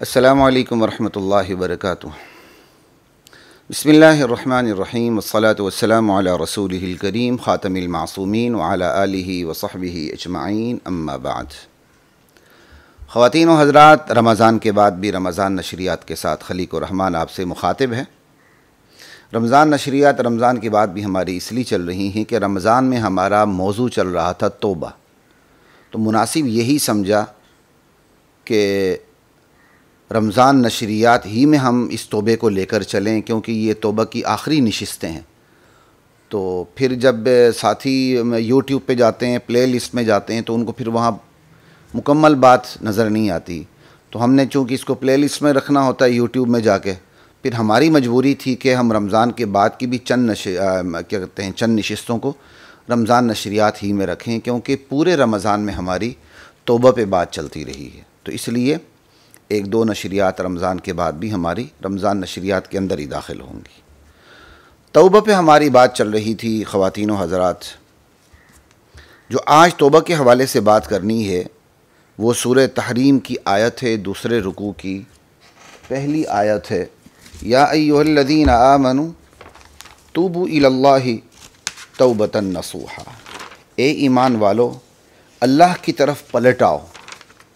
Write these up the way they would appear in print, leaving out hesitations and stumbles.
अस्सलामु अलैकुम वरहमतुल्लाहि वबरकातुहू। बिस्मिल्लाहिर्रहमानिर्रहीम वस्सलातु वस्सलामु अला रसूलिहिल करीम ख़ातमिल मासूमीन व अला आलिहि व सहबिहि अजमाइन अम्मा बाद। ख़वातीन व हज़रात, रमज़ान के बाद भी रमज़ान नशरियात के साथ खलीक़ुर रहमान आपसे मुखातिब है। रमज़ान नशरियात रमज़ान के बाद भी हमारी इसलिए चल रही हैं कि रमज़ान में हमारा मौजू चल रहा था तौबा, तो मुनासिब यही समझा कि रमज़ान नशरियात ही में हम इस तौबे को लेकर चलें, क्योंकि ये तौबा की आखिरी नशिस्तें हैं। तो फिर जब साथी यूट्यूब पे जाते हैं, प्ले लिस्ट में जाते हैं, तो उनको फिर वहाँ मुकम्मल बात नज़र नहीं आती। तो हमने चूँकि इसको प्ले लिस्ट में रखना होता है यूट्यूब में जाके, फिर हमारी मजबूरी थी कि हम रमज़ान के बाद की भी चंद नशिस्तों को रमज़ान नशरियात ही में रखें, क्योंकि पूरे रमज़ान में हमारी तौबा पे बात चलती रही है। तो इसलिए एक दो नशरियात रमज़ान के बाद भी हमारी रमज़ान नशरियात के अंदर ही दाखिल होंगी। तौबा पे हमारी बात चल रही थी। ख़वातीन व हज़रात, जो आज तौबा के हवाले से बात करनी है वो सूरह तहरीम की आयत है, दूसरे रुकू की पहली आयत है। या अय्युहल्लज़ीना आमनू तूबू इलल्लाहि तौबतन नसूहा। ए ईमान वालो, अल्लाह की तरफ पलट आओ।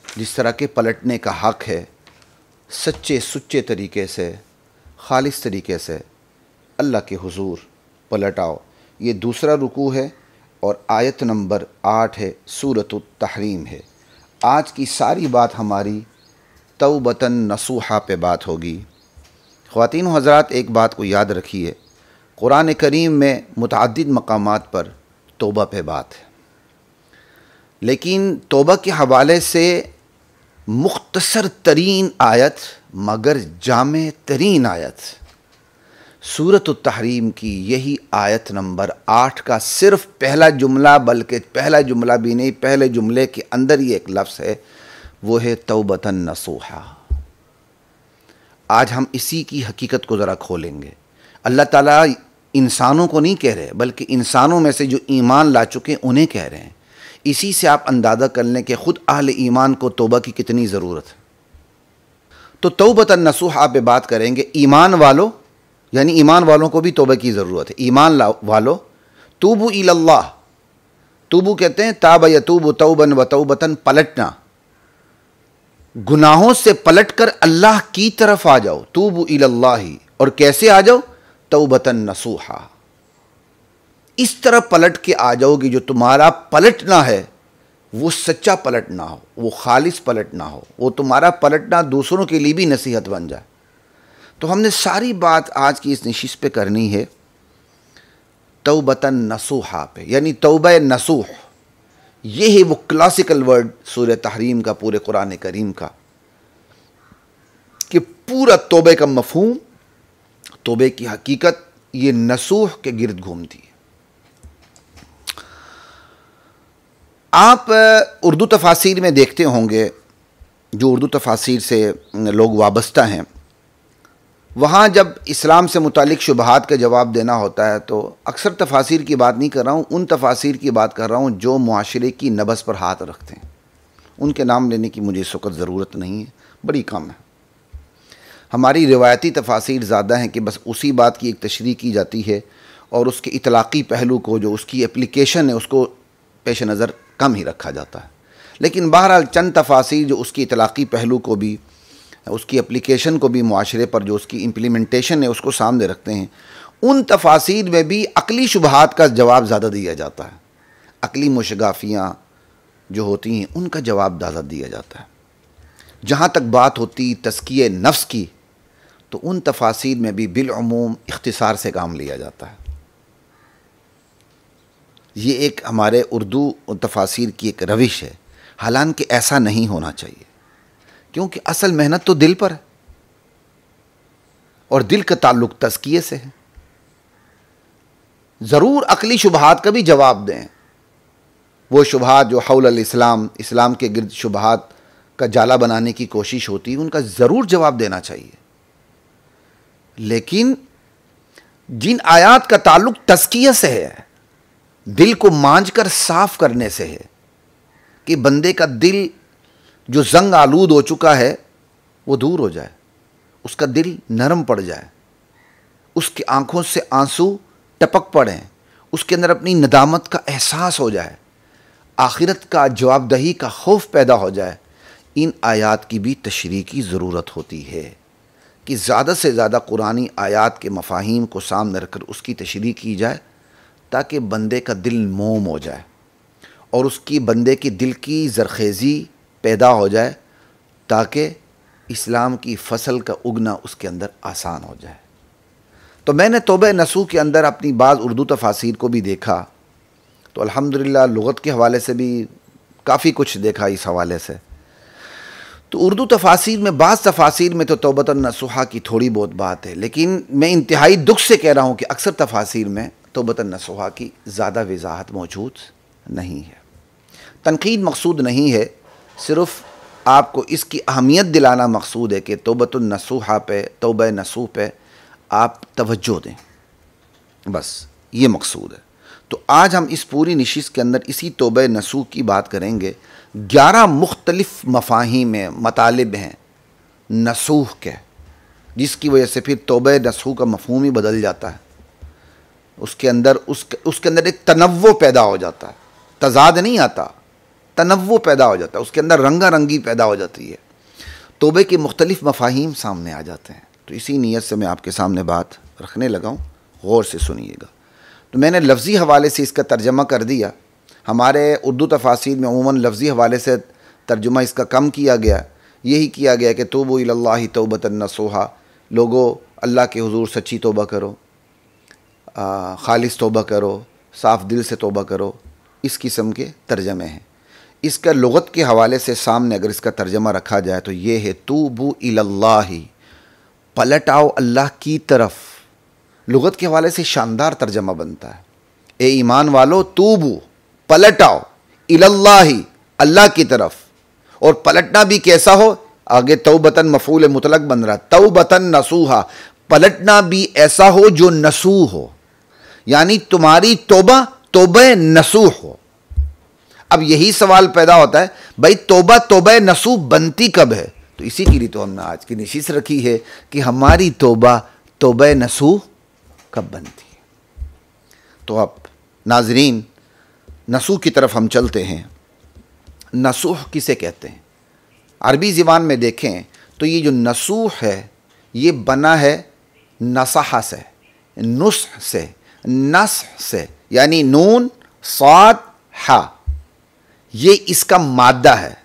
जिस तरह के पलटने का हक़ है, सच्चे सुच्चे तरीके से, खालिस तरीके से अल्लाह के हुजूर पलट आओ। ये दूसरा रुकू है और आयत नंबर 8 है, सूरतुत तहरीम है। आज की सारी बात हमारी तौबतन नसूहा पे बात होगी। ख़वातीन व हज़रात, एक बात को याद रखिए, कुरान करीम में मुतअद्दिद मकामात पर तौबा पे बात है, लेकिन तौबा के हवाले से मुख्तसर तरीन आयत मगर जामे तरीन आयत सूरतुत तहरीम की यही आयत नंबर 8 का सिर्फ पहला जुमला, बल्कि पहला जुमला भी नहीं, पहले जुमले के अंदर ही एक लफ्ज़ है, वो है तौबतन नसूहा। आज हम इसी की हकीकत को ज़रा खोलेंगे। अल्लाह ताला इंसानों को नहीं कह रहे, बल्कि इंसानों में से जो ईमान ला चुके हैं उन्हें कह रहे हैं। इसी से आप अंदाज़ा कर लें कि ख़ुद अहले ईमान को तौबा की कितनी ज़रूरत है। तो तौबतन नसूहा पे बात करेंगे। ईमान वालों, यानी ईमान वालों को भी तौबा की ज़रूरत है। ईमान वालों, तूबू इलल्लाह, तूबू कहते हैं ताब यतूबु तौबन व तौबतन, पलटना, गुनाहों से पलट कर अल्लाह की तरफ आ जाओ। तूबू इलल्लाही, और कैसे आ जाओ? तौबतन नसूहा, इस तरह पलट के आ जाओगे जो तुम्हारा पलटना है वो सच्चा पलटना हो, वो खालिस पलटना हो, वो तुम्हारा पलटना दूसरों के लिए भी नसीहत बन जाए। तो हमने सारी बात आज की इस नशिस्त पे करनी है तौबतन नसूहा पे, यानी तौबा नसूह। ये है वो क्लासिकल वर्ड सूरह तहरीम का, पूरे कुरान करीम का, कि पूरा तौबे का मफहूम, तौबे की हकीकत ये नसूह के गिर्द घूमती है। आप उर्दू तफासीर में देखते होंगे, जो उर्दू तफासीर से लोग वाबस्ता हैं, वहाँ जब इस्लाम से मुतालिक शुबहात का जवाब देना होता है, तो अक्सर तफासीर की बात नहीं कर रहा हूँ, उन तफासीर की बात कर रहा हूँ जो मुआशरे की नब्ज़ पर हाथ रखते हैं। उनके नाम लेने की मुझे इस वक्त ज़रूरत नहीं है, बड़ी कम है। हमारी रिवायती तफासीर ज़्यादा हैं कि बस उसी बात की एक तशरीह की जाती है और उसके इतलाक़ी पहलू को, जो उसकी एप्लीकेशन है, उसको पेश नज़र कम ही रखा जाता है। लेकिन बहरहाल चंद तफासीर जो उसकी इतलाक़ी पहलू को भी, उसकी एप्लीकेशन को भी, मुआशरे पर जो उसकी इम्प्लीमेंटेशन है उसको सामने रखते हैं, उन तफासीर में भी अक़ली शुबहात का जवाब ज़्यादा दिया जाता है। अक़ली मुशगाफियाँ जो होती हैं उनका जवाब ज़्यादा दिया जाता है। जहाँ तक बात होती तज़किये नफ्स की, तो उन तफासीर में भी बिलअमूम इख्तिसार से काम लिया जाता है। ये एक हमारे उर्दू तफासीर की एक रविश है, हालांकि ऐसा नहीं होना चाहिए, क्योंकि असल मेहनत तो दिल पर है और दिल का ताल्लुक़ तज़किये से है। ज़रूर अक़ली शुबहात का भी जवाब दें, वो शुबहात जो हौल इस्लाम, इस्लाम के गिर्द शुबहात का जाला बनाने की कोशिश होती है, उनका ज़रूर जवाब देना चाहिए। लेकिन जिन आयात का ताल्लुक़ तज़किया से है, दिल को मांझ कर साफ़ करने से है, कि बंदे का दिल जो जंग आलूद हो चुका है वो दूर हो जाए, उसका दिल नरम पड़ जाए, उसकी आंखों से आंसू टपक पड़ें, उसके अंदर अपनी नदामत का एहसास हो जाए, आखिरत का जवाबदही का खौफ पैदा हो जाए। इन आयात की भी तशरीह की ज़रूरत होती है कि ज़्यादा से ज़्यादा कुरानी आयात के मफ़ाहीम को सामने रखकर उसकी तशरीह की जाए, ताकि बंदे का दिल मोम हो जाए और उसकी बंदे की दिल की ज़रखेज़ी पैदा हो जाए, ताकि इस्लाम की फसल का उगना उसके अंदर आसान हो जाए। तो मैंने तौबा नसूह के अंदर अपनी बाज़ उर्दू तफासीर को भी देखा, तो अल्हम्दुलिल्लाह लुग़त के हवाले से भी काफ़ी कुछ देखा इस हवाले से। तो उर्दू तफासीर में, बाज़ तफासीर में तो तौबतन नसूहा की थोड़ी बहुत बात है, लेकिन मैं इंतहाई दुख से कह रहा हूँ कि अक्सर तफासीर में तौबतन नसूहा की ज़्यादा वजाहत मौजूद नहीं है। तनकीद मकसूद नहीं है, सिर्फ़ आपको इसकी अहमियत दिलाना मकसूद है कि तौबतन नसूहा पे, तौबा नसूह पे आप तवज्जो दें, बस ये मकसूद है। तो आज हम इस पूरी नशिस्त के अंदर इसी तौबा नसूह की बात करेंगे। 11 मुख्तलिफ मफ़ाहीम में मतालिब हैं नसूह के, जिसकी वजह से फिर तौबा नसूह का मफ़हूम ही बदल जाता है। उसके अंदर एक तनव्वुर पैदा हो जाता है, तज़ाद नहीं आता, तनव्वुर पैदा हो जाता है, उसके अंदर रंगा रंगी पैदा हो जाती है, तौबे के मुख्तलिफ मफ़ाहीम सामने आ जाते हैं। तो इसी नीयत से मैं आपके सामने बात रखने लगा हूँ, गौर से सुनिएगा। तो मैंने लफ्ज़ी हवाले से इसका तर्जमा कर दिया। हमारे उर्दू तफासीर में अमूमन लफ्ज़ी हवाले से तर्जुमा इसका कम किया गया, यही किया गया कि तूबू इलल्लाहि तौबतन नसूहा, लोगो अल्लाह के हुजूर सच्ची तौबा करो, खालिस तौबा करो, साफ़ दिल से तौबा करो, इस किस्म के तर्जमे हैं। इसका लुग़त के हवाले से सामने अगर इसका तर्जमा रखा जाए तो ये है तूबू इलल्लाहि, पलट आओ अल्लाह की तरफ। लुग़त के हवाले से शानदार तर्जमा बनता है, ए ईमान वालो तूबू, पलट आओ, इलल्लाहि, अल्लाह की तरफ। और पलटना भी कैसा हो, आगे तौबतन मफ़ूल मुतलक बन रहा, तौबतन नसूहा, पलटना भी ऐसा हो जो नसूह हो, यानी तुम्हारी तौबा तौबा नसूह हो। अब यही सवाल पैदा होता है, भाई तौबा तौबा नसूह बनती कब है? तो इसी के लिए तो हमने आज की नशिस्त रखी है कि हमारी तौबा तौबा नसूह कब बनती है। तो अब नाज़रीन, नसूह की तरफ हम चलते हैं। नसूह किसे कहते हैं? अरबी ज़बान में देखें तो ये जो नसूह है ये बना है नसहा से, नुस्ह से, नस्ह से, यानी नून साद हा, ये इसका मादा है,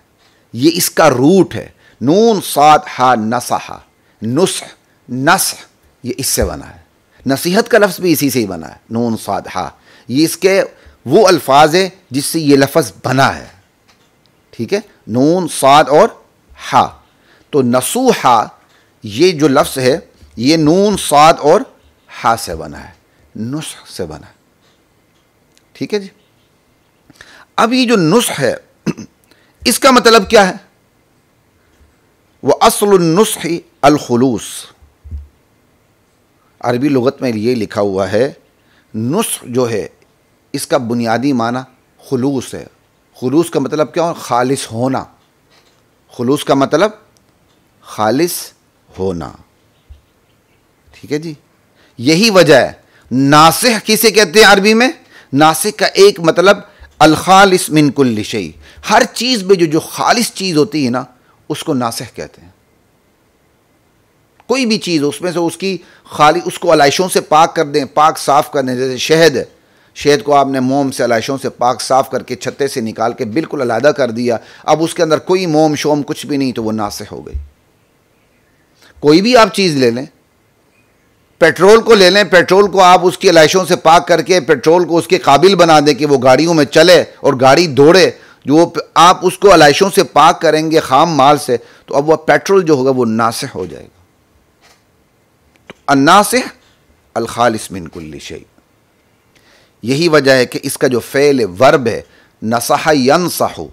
ये इसका रूट है। नून साद हा नसहा, नुस्ह, नस्ह, ये इससे बना है। नसीहत का लफ्ज़ भी इसी से ही बना है, नून साद हा। ये इसके वो अल्फाज है जिससे ये लफ्ज़ बना है, ठीक है, नून साद और हा। तो नसूहा ये जो लफ्ज़ है ये नून साद और हा से बना है, नुस्ह से बना है, ठीक है जी। अब ये जो नुस्ह है इसका मतलब क्या है? वह अस्लुन नुस्ह अल खुलूस, अरबी लुगत में ये लिखा हुआ है, नुस्ह जो है इसका बुनियादी माना खुलूस है। खुलूस का मतलब क्या हो? खालिस होना। खुलूस का मतलब खालिस होना, ठीक है जी। यही वजह है नासिह किसे कहते हैं अरबी में? नासिह का एक मतलब अल खालिस मिन कुल्ली शै, हर चीज़ में जो खालिस चीज़ होती है ना उसको नासिह कहते हैं। कोई भी चीज़ उसमें से उसकी खाली, उसको अलाइशों से पाक कर दें, पाक साफ़ कर दें। जैसे शहद है, शहद को आपने मोम से अलाइशों से पाक साफ़ करके छत्ते से निकाल के बिल्कुल अलहदा कर दिया, अब उसके अंदर कोई मोम शोम कुछ भी नहीं, तो वो नासिह हो गई। कोई भी आप चीज़ ले लें, पेट्रोल को ले लें, पेट्रोल को आप उसकी अलाइशों से पाक करके पेट्रोल को उसके काबिल बना दें कि वो गाड़ियों में चले और गाड़ी दौड़े, जो आप उसको अलाइशों से पाक करेंगे खाम माल से, तो अब वह पेट्रोल जो होगा वो नासिह हो जाएगा। तो अन्नासिह अल खालिस मिन कुल्ली शै। यही वजह है कि इसका जो फ़ेल वर्ब है नसह यनसहु,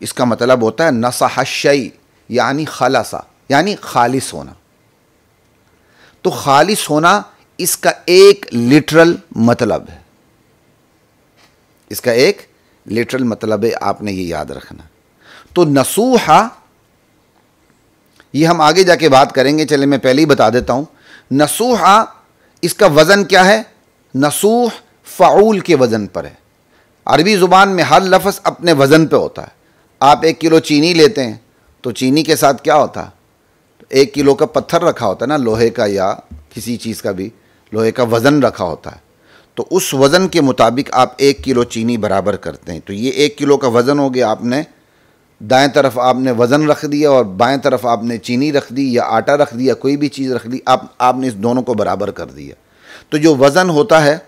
इसका मतलब होता है नसह शै, यानी खलसा, यानी खालिस होना। तो खालिस होना इसका एक लिटरल मतलब है, इसका एक लिटरल मतलब है, आपने ये याद रखना। तो नसूहा ये हम आगे जाके बात करेंगे, चले मैं पहले ही बता देता हूँ। नसूहा इसका वज़न क्या है? नसूह फ़ाऊल के वज़न पर है। अरबी ज़ुबान में हर लफ्ज़ अपने वज़न पे होता है। आप 1 किलो चीनी लेते हैं तो चीनी के साथ क्या होता है? 1 किलो का पत्थर रखा होता है ना, लोहे का या किसी चीज़ का भी लोहे का वज़न रखा होता है, तो उस वज़न के मुताबिक आप 1 किलो चीनी बराबर करते हैं। तो ये 1 किलो का वज़न हो गया। आपने दाएं तरफ आपने वज़न रख दिया और बाएं तरफ आपने चीनी रख दी या आटा रख दिया, कोई भी चीज़ रख दी, आपने इस दोनों को बराबर कर दिया। तो जो वज़न होता है,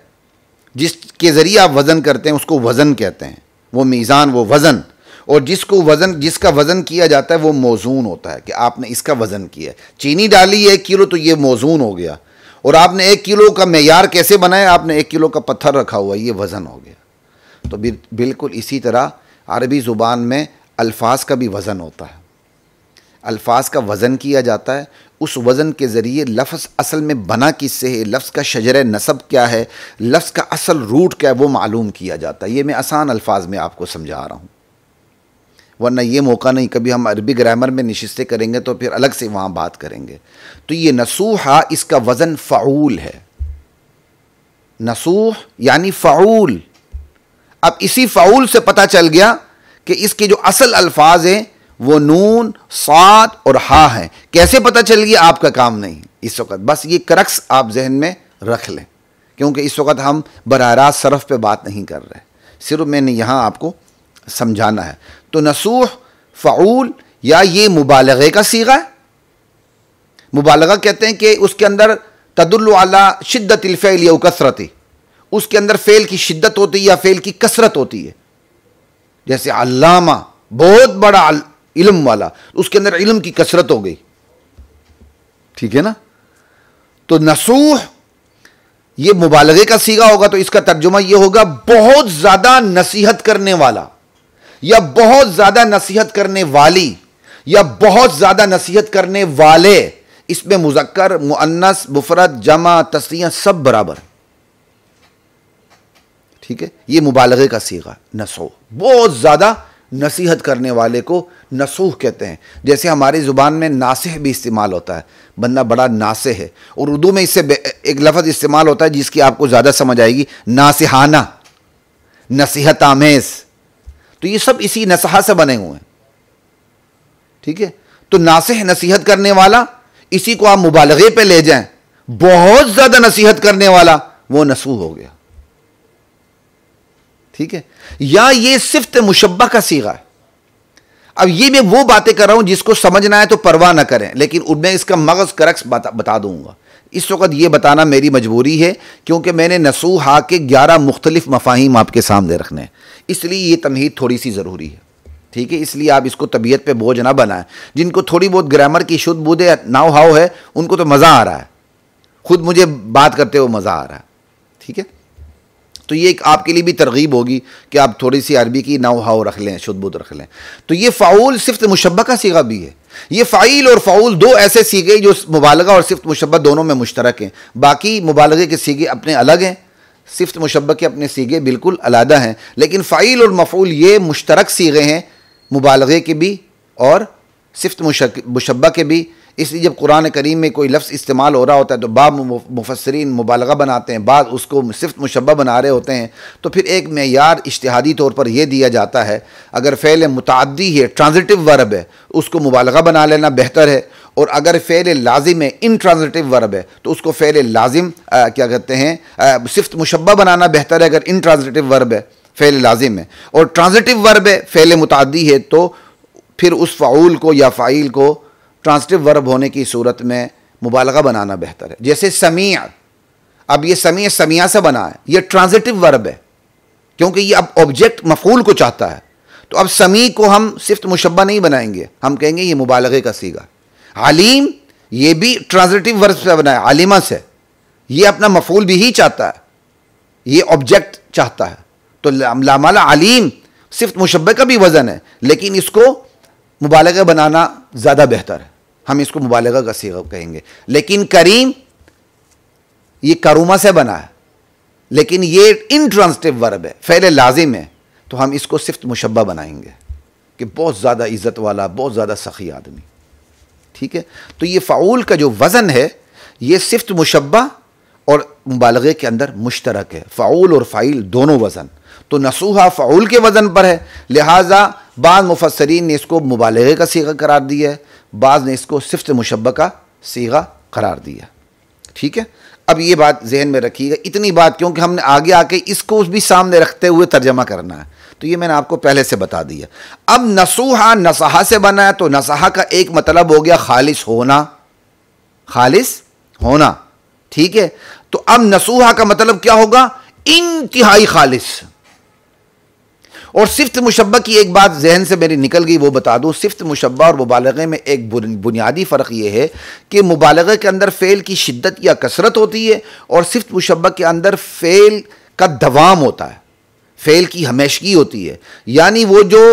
जिसके ज़रिए आप वज़न करते हैं, उसको वज़न कहते हैं। वो मीज़ान, वो वज़न, और जिसका वज़न किया जाता है वो मौजून होता है कि आपने इसका वज़न किया। चीनी डाली 1 किलो तो ये मौजून हो गया, और आपने 1 किलो का मेयार कैसे बनाया? आपने 1 किलो का पत्थर रखा हुआ, ये वज़न हो गया। तो बिल्कुल इसी तरह अरबी ज़ुबान में अल्फाज का भी वज़न होता है। अल्फाज का वज़न किया जाता है, उस वज़न के ज़रिए लफ्ज़ असल में बना किससे है, लफ्ज़ का शजर नसब क्या है, लफ्ज़ का असल रूट क्या है, वो मालूम किया जाता है। ये मैं आसान अल्फाज में आपको समझा रहा हूँ, वरना ये मौका नहीं। कभी हम अरबी ग्रामर में नशिस्तें करेंगे तो फिर अलग से वहाँ बात करेंगे। तो ये नसूहा, इसका वज़न फ़ाऊल है। नसूह यानी फ़ाऊल। अब इसी फ़ाऊल से पता चल गया कि इसके जो असल अल्फाज हैं वो नून, साद और हा हैं। कैसे पता चल गया? आपका काम नहीं इस वक्त, बस ये क्रक्स आप जहन में रख लें, क्योंकि इस वक्त हम बराह रास्त सरफ पे बात नहीं कर रहे, सिर्फ मैंने यहाँ आपको समझाना है। तो नसूह फ़ाऊल, या ये मुबालगे का सीगा है। मुबालगा कहते हैं कि उसके अंदर तदुल्लु अला शिद्दतिल फ़इल या कसरती, उसके अंदर फ़ेल की शिद्दत होती है या फ़ेल की कसरत होती है। जैसे अल्लामा, बहुत बड़ा इल्म वाला, उसके अंदर इल्म की कसरत हो गई, ठीक है ना। तो नसूह ये मुबालगे का सीगा होगा, तो इसका तर्जुमा ये होगा बहुत ज़्यादा नसीहत करने वाला, या बहुत ज़्यादा नसीहत करने वाली, या बहुत ज़्यादा नसीहत करने वाले। इसमें मुज़क्कर, मुअन्नस, मुफरद, जमा, तस्निया सब बराबर, ठीक है। ये मुबालगे का सीगा नसूह, बहुत ज़्यादा नसीहत करने वाले को नसूह कहते हैं। जैसे हमारी ज़ुबान में नासिह भी इस्तेमाल होता है, बंदा बड़ा नासिह है, और उर्दू में इससे एक लफ्ज़ इस्तेमाल होता है जिसकी आपको ज़्यादा समझ आएगी, नासिहाना, नसीहत आमेज़। तो ये सब इसी नसहा से बने हुए हैं, ठीक है। तो नासिह नसीहत करने वाला, इसी को आप मुबालगे पे ले जाएं, बहुत ज़्यादा नसीहत करने वाला, वो नसूह हो गया, ठीक है। या ये सिफ्त मुशब्बा का सीगा है। अब ये मैं वो बातें कर रहा हूं जिसको समझना है तो परवाह ना करें, लेकिन उनमें इसका मगज़ करक्स बता दूंगा। इस वक्त ये बताना मेरी मजबूरी है, क्योंकि मैंने नसूहा के 11 मुख्तलिफ मफाहिम आपके सामने रखने हैं, इसलिए ये तमहीद थोड़ी सी ज़रूरी है, ठीक है। इसलिए आप इसको तबीयत पे बोझ ना बनाएं। जिनको थोड़ी बहुत ग्रामर की शुद्ध बुद्ध नाव हाव है, उनको तो मज़ा आ रहा है, खुद मुझे बात करते हुए मज़ा आ रहा है, ठीक है। तो ये एक आपके लिए भी तरगीब होगी कि आप थोड़ी सी अरबी की नाव हाव रख लें, शुद्ध बुद्ध रख लें। तो ये फ़ाऊल सिफ्त मुशब्बा का सीगा भी है। ये फ़ाइल और फ़ाऊल दो ऐसे सीगे जो मुबालगा और सिफ्त मुशब्बा दोनों में मुश्तरक हैं। बाकी मुबालगे के सीगे अपने अलग हैं, सिफ्त मुशब्बा के अपने सीगे बिल्कुल अलहदा हैं, लेकिन फ़ाइल और मफ़ऊल ये मुश्तरक सीगे हैं, मुबालगे के भी और सिफ्त मुशब्बा के भी। इसलिए जब कुरान करीम में कोई लफ्ज़ इस्तेमाल हो रहा होता है तो बाद मुफस्सिरीन मुबालगा बनाते हैं, बाद उसको सिफ्त मुशब्बा बना रहे होते हैं। तो फिर एक मेयार इज्तिहादी तौर पर यह दिया जाता है, अगर फ़ेल मुतअद्दी है, ट्रांजिटिव वर्ब है, उसको मुबालगा बना लेना बेहतर है, और अगर फ़ेल लाजिम है, इन ट्रांजिटिव वर्ब है, तो उसको फ़ेल लाजिम क्या कहते हैं, सिफ्त मुशब्बा बनाना बेहतर है अगर इन ट्रांजिटिव वर्ब है, फ़ेल लाजिम है। और ट्रांजिटिव वर्ब है, फ़ेल मुतअद्दी है, तो फिर उस फ़ाऊल को या फ़ाइल को ट्रांजिटिव वर्ब होने की सूरत में मुबालगा बनाना बेहतर है। जैसे समीअ, अब ये समिया से बना है, ये ट्रांजिटिव वर्ब है, क्योंकि ये अब ऑब्जेक्ट मफ़ऊल को चाहता है। तो अब समी को हम सिफ्त मुशब्बा नहीं बनाएंगे, हम कहेंगे ये मुबालगे का सीगा। अलीम, ये भी ट्रांजिटिव वर्ब से बना है, आलिमा से, ये अपना मफ़ऊल भी ही चाहता है, ये ऑब्जेक्ट चाहता है। तो लामाला अलीम सिफ्त मुशब्बा का भी वज़न है, लेकिन इसको मुबालगा बनाना ज़्यादा बेहतर है, हम इसको मुबालगा का सीगा कहेंगे। लेकिन करीम, ये करूमा से बना है, लेकिन ये इंट्रांजिटिव वर्ब है, फ़ेल लाजिम है, तो हम इसको सिफ्त मुशब्बा बनाएंगे कि बहुत ज़्यादा इज़्ज़त वाला, बहुत ज़्यादा सखी आदमी, ठीक है। तो ये फ़ाऊल का जो वज़न है ये सिफ्त मुशब्बा और मुबालगे के अंदर मुश्तरक है, फ़ाऊल और फ़ाइल दोनों वज़न। तो नसूहा फ़ाऊल के वज़न पर है, लिहाजा बाज़ मुफस्सरीन ने इसको मुबालगे का सीगा करार दिया है, बाज़ ने इसको सिफ्त मुशब्बा का सीगा करार दिया। ठीक है, अब ये बात जहन में रखिएगा, इतनी बात क्योंकि हमने आगे आके इसको भी सामने रखते हुए तर्जमा करना है, तो ये मैंने आपको पहले से बता दिया। अब नसूहा नसहा से बना है, तो नसहा का एक मतलब हो गया खालिस होना, खालिस होना। ठीक है, तो अब नसूहा का मतलब क्या होगा? इंतहाई खालिस। और सिफ्त मुशब्बा की एक बात जहन से मेरी निकल गई, वो बता दूं। सिफ्त मुशब्बा और मुबालगे में एक बुनियादी फ़र्क ये है कि मुबालगे के अंदर फ़ेल की शिद्दत या कसरत होती है और सिफ्त मुशब्बा के अंदर फ़ेल का दवाम होता है, फ़ेल की हमेशगी होती है। यानी वो जो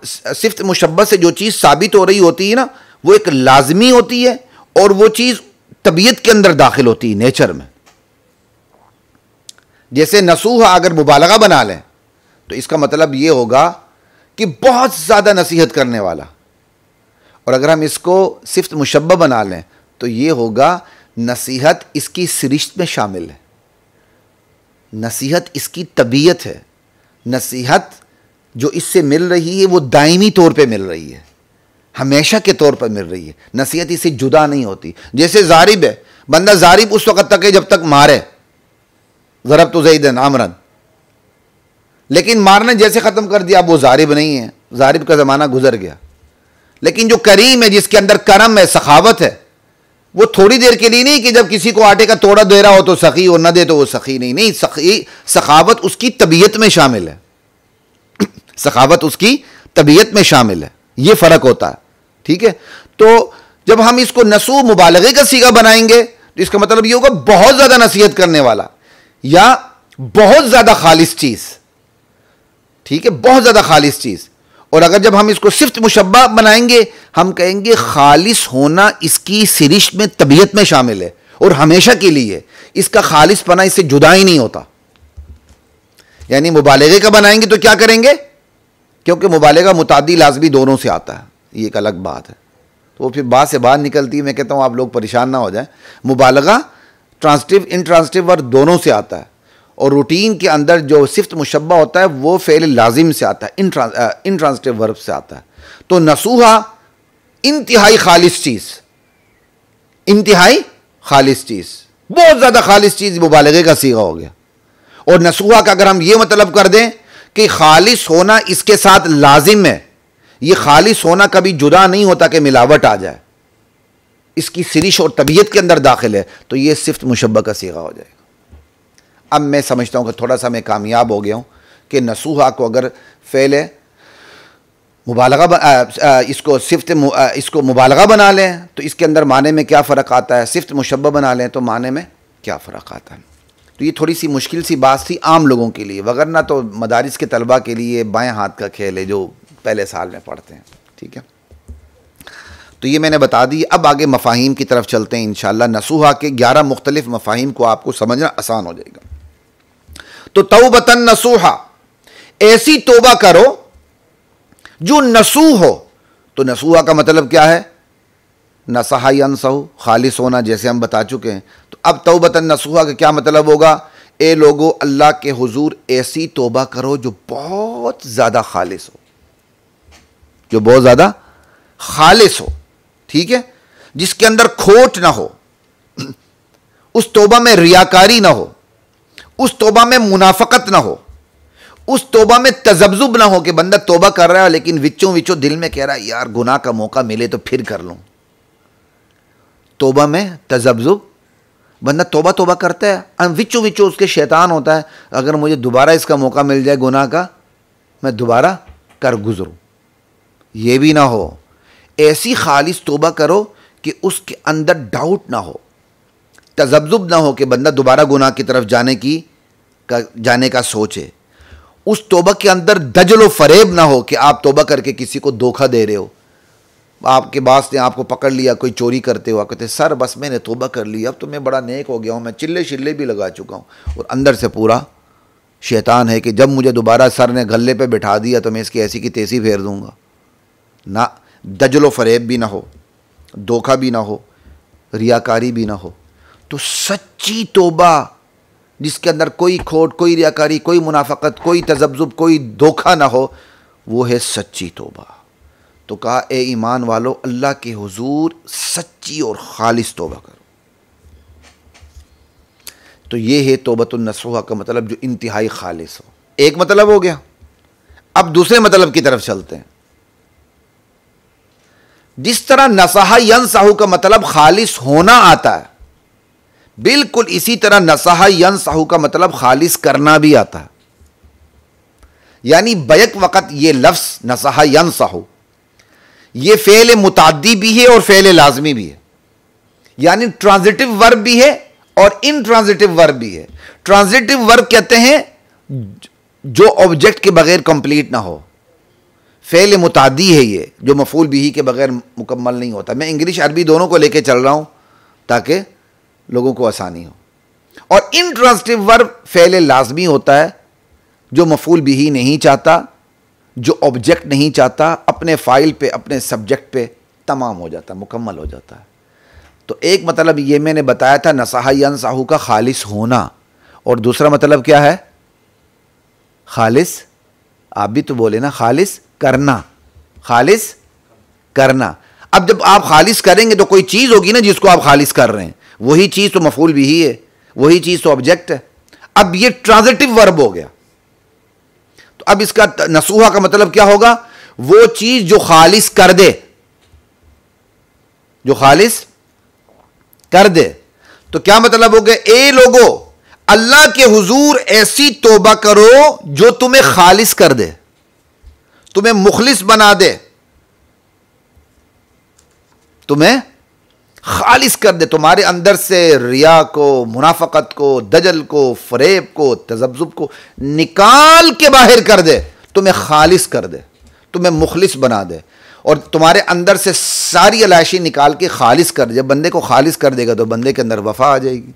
सिफ्त मुशब्बा से जो चीज़ साबित हो रही होती है ना, वो एक लाजमी होती है और वो चीज़ तबीयत के अंदर दाखिल होती है, नेचर में। जैसे नसूहा अगर मुबालगा बना लें तो इसका मतलब ये होगा कि बहुत ज़्यादा नसीहत करने वाला, और अगर हम इसको सिफ्त मुशब्बा बना लें तो ये होगा नसीहत इसकी सरिश्त में शामिल है, नसीहत इसकी तबीयत है, नसीहत जो इससे मिल रही है वो दायमी तौर पे मिल रही है, हमेशा के तौर पर मिल रही है, नसीहत इससे जुदा नहीं होती। जैसे जारिब है, बंदा जारिब उस वक़्त तक है जब तक मारे, ज़रब तो ज़ैदन आमरन, लेकिन मारने जैसे ख़त्म कर दिया अब वो जारिब नहीं है, जारिब का ज़माना गुजर गया। लेकिन जो करीम है, जिसके अंदर करम है, सखावत है, वो थोड़ी देर के लिए नहीं कि जब किसी को आटे का तोड़ा दे रहा हो तो सखी और न दे तो वो सखी नहीं, नहीं, सखावत उसकी तबीयत में शामिल है, सखावत उसकी तबीयत में शामिल है, ये फ़र्क होता है। ठीक है, तो जब हम इसको नसू मुबालगे का सीगा बनाएंगे तो इसका मतलब ये होगा बहुत ज़्यादा नसीहत करने वाला या बहुत ज़्यादा खालिस चीज़। ठीक है, बहुत ज़्यादा खालिस चीज़। और अगर जब हम इसको सिफ्त मुशब्बा बनाएंगे, हम कहेंगे खालिस होना इसकी सिरिश्त में, तबीयत में शामिल है और हमेशा के लिए, इसका खालिस पना इससे जुदा ही नहीं होता। यानी मुबालगे का बनाएंगे तो क्या करेंगे? क्योंकि मुबालगा मुतादी लाजमी दोनों से आता है, ये एक अलग बात है, तो वो फिर बात से बात निकलती है। मैं कहता हूँ आप लोग परेशान ना हो जाएं, मुबालगा ट्रांसटिव इंट्रांसटिव वर्ब दोनों से आता है, और रूटीन के अंदर जो सिफ्त मुशब्बा होता है वो फ़ेल लाजिम से आता है, इंट्रांसटिव वर्ब से आता है। तो नसूहा इंतहाई खालिस चीज़, इंतहाई खालिस चीज़, बहुत ज़्यादा खालिस चीज़ मुबालगे का सीगा हो गया। और नसूहा का अगर हम ये मतलब कर दें कि खालिस होना इसके साथ लाजिम है, ये खालिस होना कभी जुदा नहीं होता कि मिलावट आ जाए, इसकी सिरिश और तबीयत के अंदर दाखिल है, तो ये सिफ्त मुशब्बा का सीगा हो जाएगा। अब मैं समझता हूँ कि थोड़ा सा मैं कामयाब हो गया हूँ कि नसूहा को अगर फ़ेल मुबालगा इसको मुबालगा बना लें तो इसके अंदर माने में क्या फ़र्क आता है, सिफ्त मुशब्बा बना लें तो माने में क्या फ़र्क आता है। तो ये थोड़ी सी मुश्किल सी बात थी आम लोगों के लिए, वगरना तो मदारिस के तलबा के लिए बाएं हाथ का खेल है जो पहले साल में पढ़ते हैं। ठीक है, तो ये मैंने बता दी। अब आगे मफ़ाहीम की तरफ चलते हैं इंशाअल्लाह। नसूहा के 11 मुख्तलिफ मफ़ाहीम को आपको समझना आसान हो जाएगा। तो तौबतन नसूहा, ऐसी तौबा करो जो नसूह हो। तो नसूहा का मतलब क्या है? नसहा यनसहु, खालिस होना, जैसे हम बता चुके हैं। तो अब तौबतन नसूहा का क्या मतलब होगा? ए लोगो, अल्लाह के हुजूर ऐसी तौबा करो जो बहुत ज़्यादा खालिस हो, जो बहुत ज़्यादा खालिस हो। ठीक है, जिसके अंदर खोट ना हो, उस तौबा में रियाकारी ना हो, उस तौबा में मुनाफकत ना हो, उस तौबा में तजब्जुब ना हो कि बंदा तौबा कर रहा है लेकिन विचों विचों दिल में कह रहा है यार गुनाह का मौका मिले तो फिर कर लूं। तौबा में तजब्जुब, बंदा तौबा तौबा करता है, विचों विचों उसके शैतान होता है अगर मुझे दोबारा इसका मौका मिल जाए गुनाह का, मैं दोबारा कर गुजरूं। ये भी ना हो, ऐसी खालिस तौबा करो कि उसके अंदर डाउट ना हो, तजब्जुब ना हो कि बंदा दोबारा गुनाह की तरफ जाने का सोचे। उस तौबा के अंदर दजल फरेब ना हो कि आप तौबा करके किसी को धोखा दे रहे हो। आपके बास ने आपको पकड़ लिया कोई चोरी करते हो, आप कहते सर बस मैंने तौबा कर लिया, अब तो मैं बड़ा नेक हो गया हूँ, मैं चिल्ले शिल्ले भी लगा चुका हूँ, और अंदर से पूरा शैतान है कि जब मुझे दोबारा सर ने गले पे बिठा दिया तो मैं इसकी ऐसी की तैसी फेर दूंगा ना। दजल फरेब भी ना हो। धोखा भी ना हो, रियाकारी भी ना हो। तो सच्ची तौबा जिसके अंदर कोई खोट, कोई रियाकारी, कोई मुनाफकत, कोई तजब्जुब, कोई धोखा ना हो, वो है सच्ची तौबा। तो कहा ए ईमान वालो, अल्लाह के हुजूर सच्ची और खालिस तौबा करो। तो ये है तौबतुन नसूहा का मतलब, जो इंतहाई खालिस हो। एक मतलब हो गया। अब दूसरे मतलब की तरफ चलते हैं। जिस तरह नसहा यनसहु का मतलब खालिस होना आता है, बिल्कुल इसी तरह नसहा यनसहु का मतलब खालिस करना भी आता है। यानी बैक वक़्त ये लफ्ज़ नसहा यनसहु, ये फ़ेल मुताद्दी भी है और फ़ेल लाज़मी भी है। यानी ट्रांजिटिव वर्ब भी है और इनट्रांजिटिव वर्ब भी है। ट्रांजिटिव वर्ब कहते हैं जो ऑब्जेक्ट के बगैर कंप्लीट ना हो। फ़ेल मुताद्दी है ये, जो मफ़ूल बिही के बगैर मुकम्मल नहीं होता। मैं इंग्लिश अरबी दोनों को लेके चल रहा हूं ताकि लोगों को आसानी हो। और इनट्रांजिटिव वर्ब फ़ेल लाज़मी होता है, जो मफ़ूल बिही नहीं चाहता, जो ऑब्जेक्ट नहीं चाहता, अपने फ़ाइल पे, अपने सब्जेक्ट पे तमाम हो जाता है, मुकम्मल हो जाता है। तो एक मतलब ये मैंने बताया था नसहा यनसहु का खालिस होना, और दूसरा मतलब क्या है? खालिस, आप भी तो बोले ना, खालिस करना, खालिस करना। अब जब आप खालिस करेंगे तो कोई चीज़ होगी ना जिसको आप खालिस कर रहे हैं, वही चीज़ तो मफ़ूल बिही है, वही चीज़ तो ऑब्जेक्ट है। अब ये ट्रांजिटिव वर्ब हो गया। तो अब इसका नसूहा का मतलब क्या होगा? वो चीज़ जो खालिस कर दे, जो खालिस कर दे। तो क्या मतलब हो गया? ए लोगो, अल्लाह के हुजूर ऐसी तौबा करो जो तुम्हें खालिस कर दे, तुम्हें मुखलिस बना दे, तुम्हें खालिस कर दे, तुम्हारे अंदर से रिया को, मुनाफकत को, दजल को, फरेब को, तजब्जुब को निकाल के बाहर कर दे, तुम्हें खालिस कर दे, तुम्हें मुखलिस बना दे, और तुम्हारे अंदर से सारी अलायशी निकाल के खालिस कर दे। जब बंदे को खालिस कर देगा तो बंदे के अंदर वफ़ा आ जाएगी,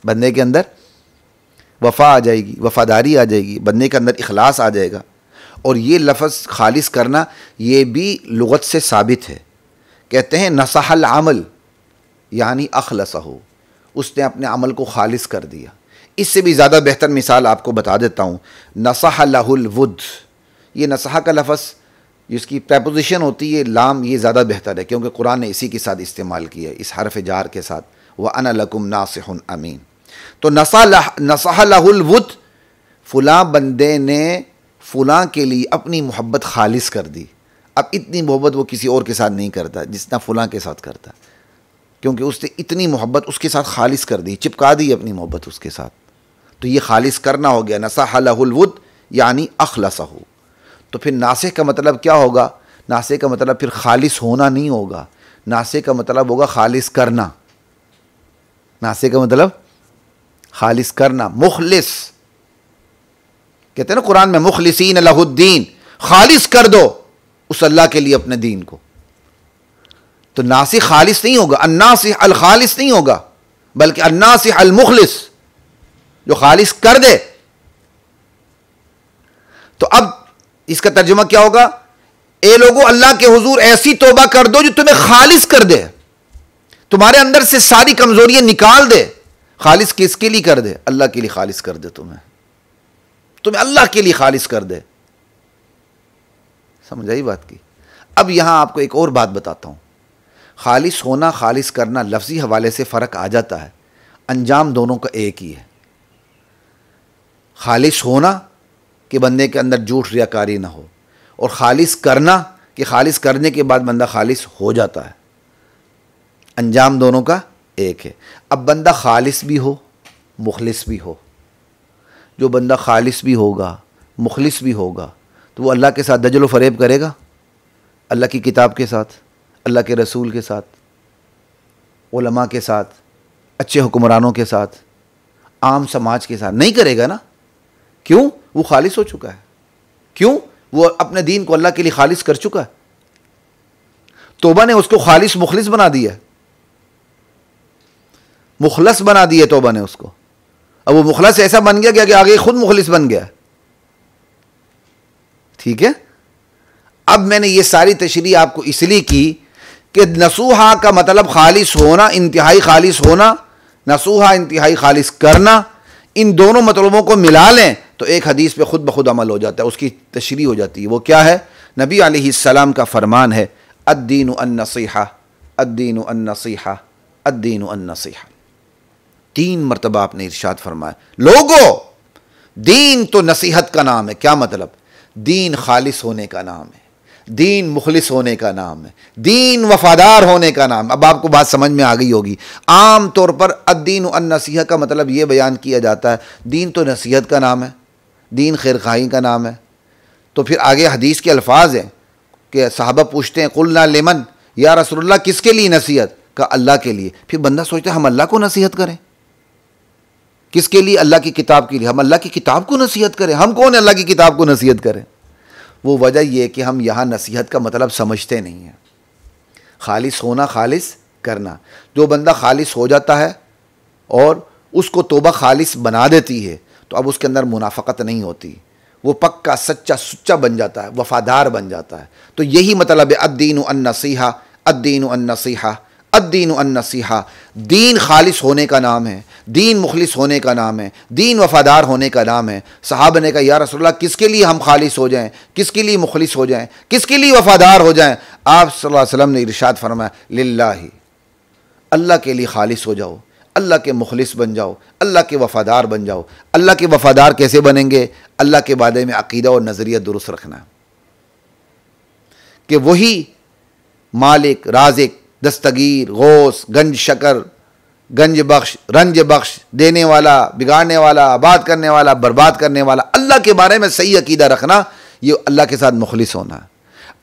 बंदे के अंदर वफ़ा आ जाएगी, वफ़ादारी आ जाएगी, बंदे के अंदर इखलास आ जाएगा। और ये लफ्ज़ खालिस करना ये भी लुगत से साबित है। कहते हैं नसहल अमल यानी अखलसहु, उसने अपने अमल को खालिस कर दिया। इससे भी ज़्यादा बेहतर मिसाल आपको बता देता हूँ, नसह लहुल वुद। ये नसहा का लफ्ज़ जिसकी प्रपोजिशन होती है लाम, ये ज़्यादा बेहतर है क्योंकि कुरान ने इसी के साथ इस्तेमाल किया है, इस हरफ जार के साथ, व अना लकुम नासिहुन अमीन। तो नसह लहुल वुद, फ़ुलाँ बंदे ने फ़ुलाँ के लिए अपनी मोहब्बत खालिस कर दी। अब इतनी मोहब्बत वो किसी और के साथ नहीं करता जितना फ़ुलाँ के साथ करता, क्योंकि उसने इतनी मोहब्बत उसके साथ खालिस कर दी, चिपका दी अपनी मोहब्बत उसके साथ। तो ये खालिस करना हो गया, नसह लहुल वुद यानी अखलसहु। तो फिर नासे का मतलब क्या होगा? नासे का मतलब फिर खालिस होना नहीं होगा, नासे का मतलब होगा खालिस करना। नासे का मतलब खालिस करना, मुखलिस। कहते हैं ना कुरान में, मुखलिसीन लहुद्दीन, खालिस कर दो उस अल्लाह के लिए अपने दीन को। तो नासिह खालिस नहीं होगा, अन्नासिह अल खालिस नहीं होगा, बल्कि अन्नासिह अल मुखलिस, जो खालिस कर दे। तो अब इसका तर्जुमा क्या होगा? ए लोगों, अल्लाह के हुजूर ऐसी तौबा कर दो जो तुम्हें खालिस कर दे, तुम्हारे अंदर से सारी कमजोरियां निकाल दे। खालिस किसके लिए कर दे? अल्लाह के लिए खालिस कर दे, तुम्हें अल्लाह के लिए खालिस कर दे। समझ आई बात की? अब यहां आपको एक और बात बताता हूं। खालिस होना, खालिस करना, लफ्जी हवाले से फ़र्क आ जाता है, अंजाम दोनों का एक ही है। खालिस होना कि बंदे के अंदर झूठ रियाकारी ना हो, और खालिस करना कि खालिस करने के बाद बंदा खालिस हो जाता है। अंजाम दोनों का एक है। अब बंदा खालिस भी हो, मुखलिस भी हो। जो बंदा खालिस भी होगा, मुखलिस भी होगा, तो वो अल्लाह के साथ दजल व फरेब करेगा, अल्लाह की किताब के साथ, अल्लाह के रसूल के साथ, उलमा के साथ, अच्छे हुक्मरानों के साथ, आम समाज के साथ नहीं करेगा ना। क्यों? वो खालिस हो चुका है। क्यों? वो अपने दीन को अल्लाह के लिए खालिस कर चुका है। तौबा ने उसको खालिस मुखलिस बना दिया, मुखलस बना दिया तौबा ने उसको। अब वो मुखलस ऐसा बन गया कि आगे खुद मुखलिस बन गया। ठीक है? अब मैंने ये सारी तशरीह आपको इसलिए की कि नसूहा का मतलब खालिस होना, इंतहाई खालिस होना, नसूहा इंतहाई खालिस करना, इन दोनों मतलबों को मिला लें तो एक हदीस पे खुद ब खुद अमल हो जाता है, उसकी तशरीह हो जाती है। वो क्या है? नबी अलैहिस्सलाम का फरमान है, अद्दीनु अन्नसीहा, अद्दीनु अन्नसीहा, अद्दीनु अन्नसीहा। 3 मरतबा आपने इरशाद फरमाया, लोगो दीन तो नसीहत का नाम है। क्या मतलब? दीन खालिस होने का नाम है, दीन मुखलिस होने का नाम है, दीन वफादार होने का नाम। अब आपको बात समझ में आ गई होगी। आम तौर पर अद्दीन अन्नसीहा का मतलब यह बयान किया जाता है, दीन तो नसीहत का नाम है, दीन खैरखाही का नाम है। तो फिर आगे हदीस के अल्फाज हैं कि साहबा पूछते हैं, कुलना लिमन, या रसूलुल्लाह किसके लिए नसीहत? का अल्लाह के लिए। फिर बंदा सोचता है हम अल्लाह को नसीहत करें, किसके लिए? अल्लाह की किताब के लिए। हम अल्लाह की किताब को नसीहत करें? हम कौन अल्लाह की किताब को नसीहत करें? वो वजह यह कि हम यहाँ नसीहत का मतलब समझते नहीं हैं। खालिस होना, खालिस करना। जो बंदा खालिस हो जाता है और उसको तौबा खालिस बना देती है तो अब उसके अंदर मुनाफकत नहीं होती, वो पक्का सच्चा सुच्चा बन जाता है, वफादार बन जाता है। तो यही मतलब है अद्दीनु अन्नसीहा, अद्दीनु अन्नसीहा, अद्दीनु अन्नसीहा। दीन खालिस होने का नाम है, दीन मुखलिस होने का नाम है, दीन वफादार होने का नाम है। सहाबा ने कहा, या रसूलल्लाह किसके लिए हम खालिस हो जाएं, किसके लिए मुखलिस हो जाएं, किसके लिए वफादार हो जाएं? आप सल्लल्लाहु अलैहि वसल्लम ने इरशाद फरमाया, लिल्लाही, अल्लाह के लिए खालिस हो जाओ, अल्लाह के मुखलिस बन जाओ, अल्लाह के वफादार बन जाओ। अल्लाह के वफादार कैसे बनेंगे? अल्लाह के बारे में अकीदा और नज़रिया दुरुस्त रखना कि वही मालिक, राज़िक, दस्तगीर, गौस, गंज शकर, गंज बख्श, रंज बख्श, देने वाला, बिगाड़ने वाला, आबाद करने वाला, बर्बाद करने वाला, अल्लाह के बारे में सही अकीदा रखना, ये अल्लाह के साथ मुखलिस होना।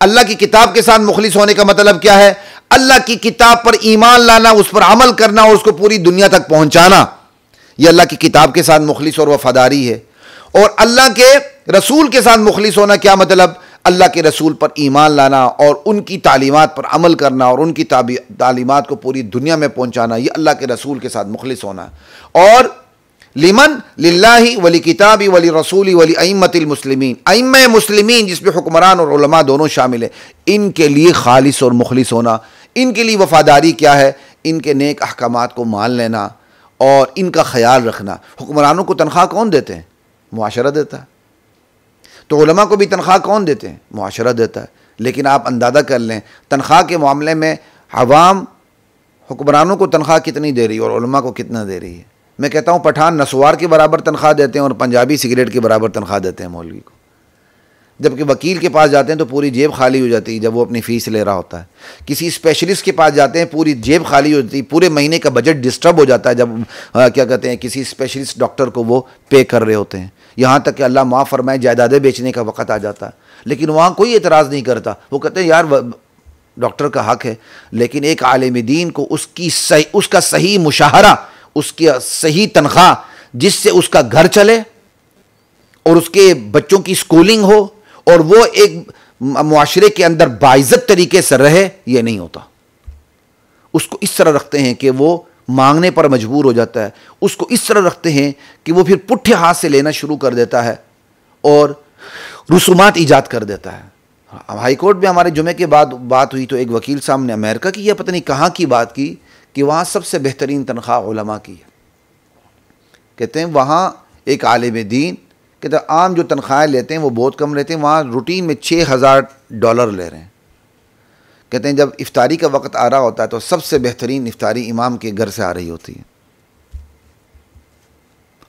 अल्लाह की किताब के साथ मुखलिस होने का मतलब क्या है? अल्लाह की किताब पर ईमान लाना, उस पर अमल करना और उसको पूरी दुनिया तक पहुंचाना, यह अल्लाह की किताब के साथ मुखलिस और वफादारी है। और अल्लाह के रसूल के साथ मुखलिस होना क्या मतलब? अल्लाह के रसूल पर ईमान लाना और उनकी तालीमात पर अमल करना और उनकी तालीमात को पूरी दुनिया में पहुंचाना, यह अल्लाह के रसूल के साथ मुखलिस होना। और लिमन लिल्लाही वली किताबी वली रसूली वली अइम्मतिल मुस्लिमीन, अइम्मे मुस्लिमीन जिसमें हुक्मरान और उलमा दोनों शामिल है, इनके लिए खालिस और मुखलिस होना। इनके लिए वफादारी क्या है? इनके नेक अहकामात को मान लेना और इनका ख्याल रखना। हुक्मरानों को तनख्वाह कौन देते हैं? मुआशरा देता है। तो उलमा को भी तनख्वाह कौन देते हैं? मुआशरा देता है। लेकिन आप अंदाज़ा कर लें तनख्वाह के मामले में अवाम हुक्मरानों को तनख्वाह कितनी दे रही है और उलमा को कितना दे रही है। मैं कहता हूँ पठान नसवार के बराबर तनख्वाह देते हैं और पंजाबी सिगरेट के बराबर तनख्वाह देते हैं मौलवी को। जबकि वकील के पास जाते हैं तो पूरी जेब खाली हो जाती है जब वो अपनी फ़ीस ले रहा होता है। किसी स्पेशलिस्ट के पास जाते हैं पूरी जेब खाली हो जाती है, पूरे महीने का बजट डिस्टर्ब हो जाता है जब क्या कहते हैं किसी स्पेशलिस्ट डॉक्टर को वो पे कर रहे होते हैं। यहाँ तक कि अल्लाह माफ़ फरमाए जायदादें बेचने का वक़्त आ जाता है, लेकिन वहाँ कोई एतराज़ नहीं करता। वो कहते हैं यार डॉक्टर का हक़ है, लेकिन एक आलिम दीन को उसका सही मुशाहरा, उसकी सही तनख्वाह जिससे उसका घर चले और उसके बच्चों की स्कूलिंग हो और वो एक मुआशरे के अंदर बाइज्जत तरीके से रहे, ये नहीं होता। उसको इस तरह रखते हैं कि वो मांगने पर मजबूर हो जाता है, उसको इस तरह रखते हैं कि वो फिर पुट्ठे हाथ से लेना शुरू कर देता है और रुसूमात ईजाद कर देता है। हाई कोर्ट में हमारे जुमे के बाद बात हुई तो एक वकील साहब ने अमेरिका की या पता नहीं कहाँ की बात की कि वहाँ सबसे बेहतरीन तनख्वाह उलमा की है। कहते हैं वहाँ एक आलिम दीन कहते हैं आम जो तनख्वाहें लेते हैं वो बहुत कम लेते हैं, वहाँ रूटीन में $6,000 ले रहे हैं। कहते हैं जब इफ्तारी का वक्त आ रहा होता है तो सबसे बेहतरीन इफ्तारी इमाम के घर से आ रही होती है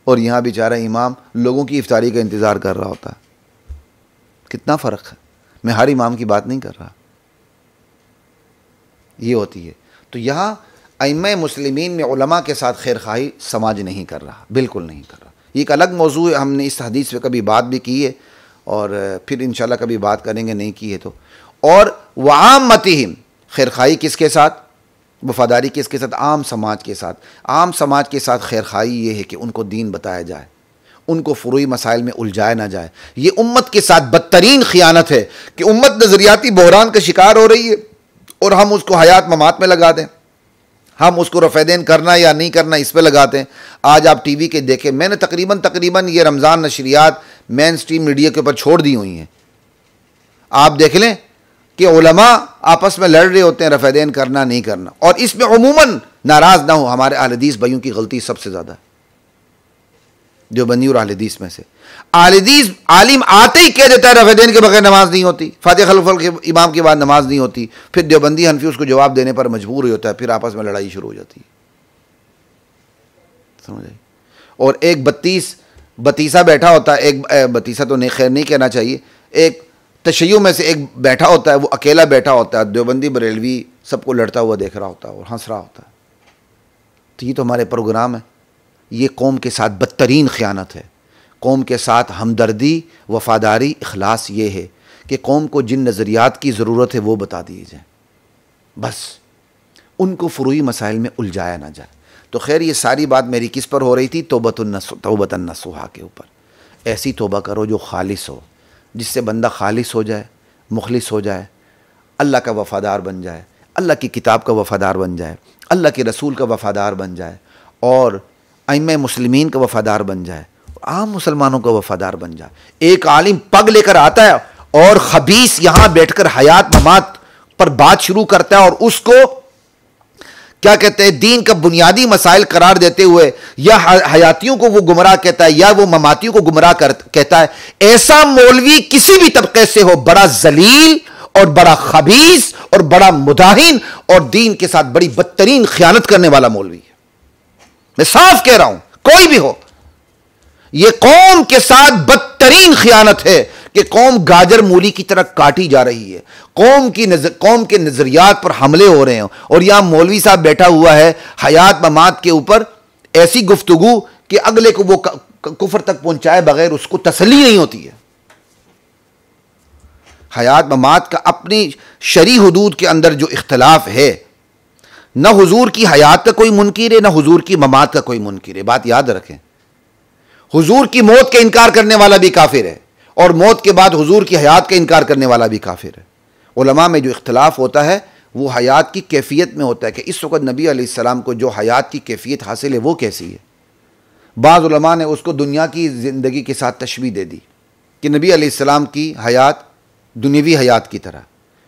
और यहाँ बेचारा इमाम लोगों की इफ्तारी का इंतज़ार कर रहा होता है। कितना फ़र्क है। मैं हर इमाम की बात नहीं कर रहा, ये होती है। तो यहाँ अइम्मे मुस्लिमीन में उलमा के साथ खैरखाही समाज नहीं कर रहा, बिल्कुल नहीं कर रहा। ये एक अलग मौजू है, हमने इस हदीस पे कभी बात भी की है और फिर इंशाल्लाह कभी बात करेंगे, नहीं की है तो। और वआम्मतिहिम, खैरखाई किसके साथ, वफादारी किसके साथ? आम समाज के साथ। आम समाज के साथ खैरखाई ये है कि उनको दीन बताया जाए, उनको फुरूई मसाइल में उलझाया ना जाए। ये उम्मत के साथ बदतरीन खियानत है कि उम्मत नज़रियाती बहरान का शिकार हो रही है और हम उसको हयात ममात में लगा दें, हम उसको रफ़ेदेन करना या नहीं करना इस पर लगाते हैं। आज आप टीवी के देखें, मैंने तकरीबन ये रमज़ान नशरियात मेन स्ट्रीम मीडिया के ऊपर छोड़ दी हुई हैं। आप देख लें कि उलमा आपस में लड़ रहे होते हैं रफ़ैदैन करना नहीं करना, और इसमें उमूमन नाराज़ ना हो, हमारे अहले हदीस भाइयों की गलती सबसे ज़्यादा है, देवबंदी और अहले हदीस में से। अहले हदीस आलिम आते ही कह देता है रफ़ैदैन के बगैर नमाज नहीं होती, फातिहा खल्फल के इमाम के बाद नमाज नहीं होती, फिर देवबंदी हनफी उसको जवाब देने पर मजबूर हो जाता है, फिर आपस में लड़ाई शुरू हो जाती है, समझ आई। और एक बतीसा बैठा होता है, एक बतीसा तो नहीं, खैर नहीं कहना चाहिए, एक तशय्युअ में से एक बैठा होता है, वो अकेला बैठा होता है, देवबंदी बरेलवी सबको लड़ता हुआ देख रहा होता है और हंस रहा होता है। तो ये तो हमारे प्रोग्राम है, ये कौम के साथ बदतरीन ख़यानत है। कौम के साथ हमदर्दी, वफ़ादारी, इखलास ये है कि कौम को जिन नज़रियात की ज़रूरत है वो बता दिए जाए, बस उनको फ़ुरूई मसाइल में उलझाया ना जाए। तो खैर ये सारी बात मेरी किस पर हो रही थी? तौबतन नसूहा के ऊपर। ऐसी तौबा करो जो खालिस हो, जिससे बंदा खालिस हो जाए, मुखलिस हो जाए, अल्लाह का वफ़ादार बन जाए, अल्लाह की किताब का वफ़ादार बन जाए, अल्लाह के रसूल का वफ़ादार बन जाए, और अइम्मा मुस्लिमीन का वफ़ादार बन जाए, आम मुसलमानों का वफ़ादार बन जाए। एक आलिम पग लेकर आता है और खबीस यहाँ बैठकर हयात ममात पर बात शुरू करता है, और उसको क्या कहते हैं, दीन का बुनियादी मसाइल करार देते हुए या हयातियों को वो गुमराह कहता है या वो ममातियों को गुमराह कहता है। ऐसा मौलवी किसी भी तबके से हो, बड़ा जलील और बड़ा खबीस और बड़ा मुदाहिन और दीन के साथ बड़ी बदतरीन खयानत करने वाला मौलवी है। मैं साफ कह रहा हूं, कोई भी हो, यह कौम के साथ बदतरीन खयानत है कि कौम गाजर मूली की तरह काटी जा रही है, कौम के नजरियात पर हमले हो रहे हैं, और यहां मौलवी साहब बैठा हुआ है हयात ममात के ऊपर ऐसी गुफ्तगू कि अगले को वो कुफर तक पहुंचाए बगैर उसको तसल्ली नहीं होती है। हयात ममात का अपनी शरी हुदूद के अंदर जो इख्तलाफ है, न हुजूर की हयात का कोई मुनकिर है, न हुजूर की ममात का कोई मुनकिर है। बात याद रखें, हुजूर की मौत का इनकार करने वाला भी काफिर है, और मौत के बाद हुजूर की हयात का इनकार करने वाला भी काफिर है। उलमा में जो इख्तलाफ होता है वो हयात की कैफियत में होता है कि इस वक्त नबी अलैहिस्सलाम को जो हयात की कैफियत हासिल है वो कैसी है। बाज़ उलमा ने उसको दुनिया की ज़िंदगी के साथ तशबीह दे दी कि नबी अलैहिस्सलाम की हयात दुनियावी हयात की तरह,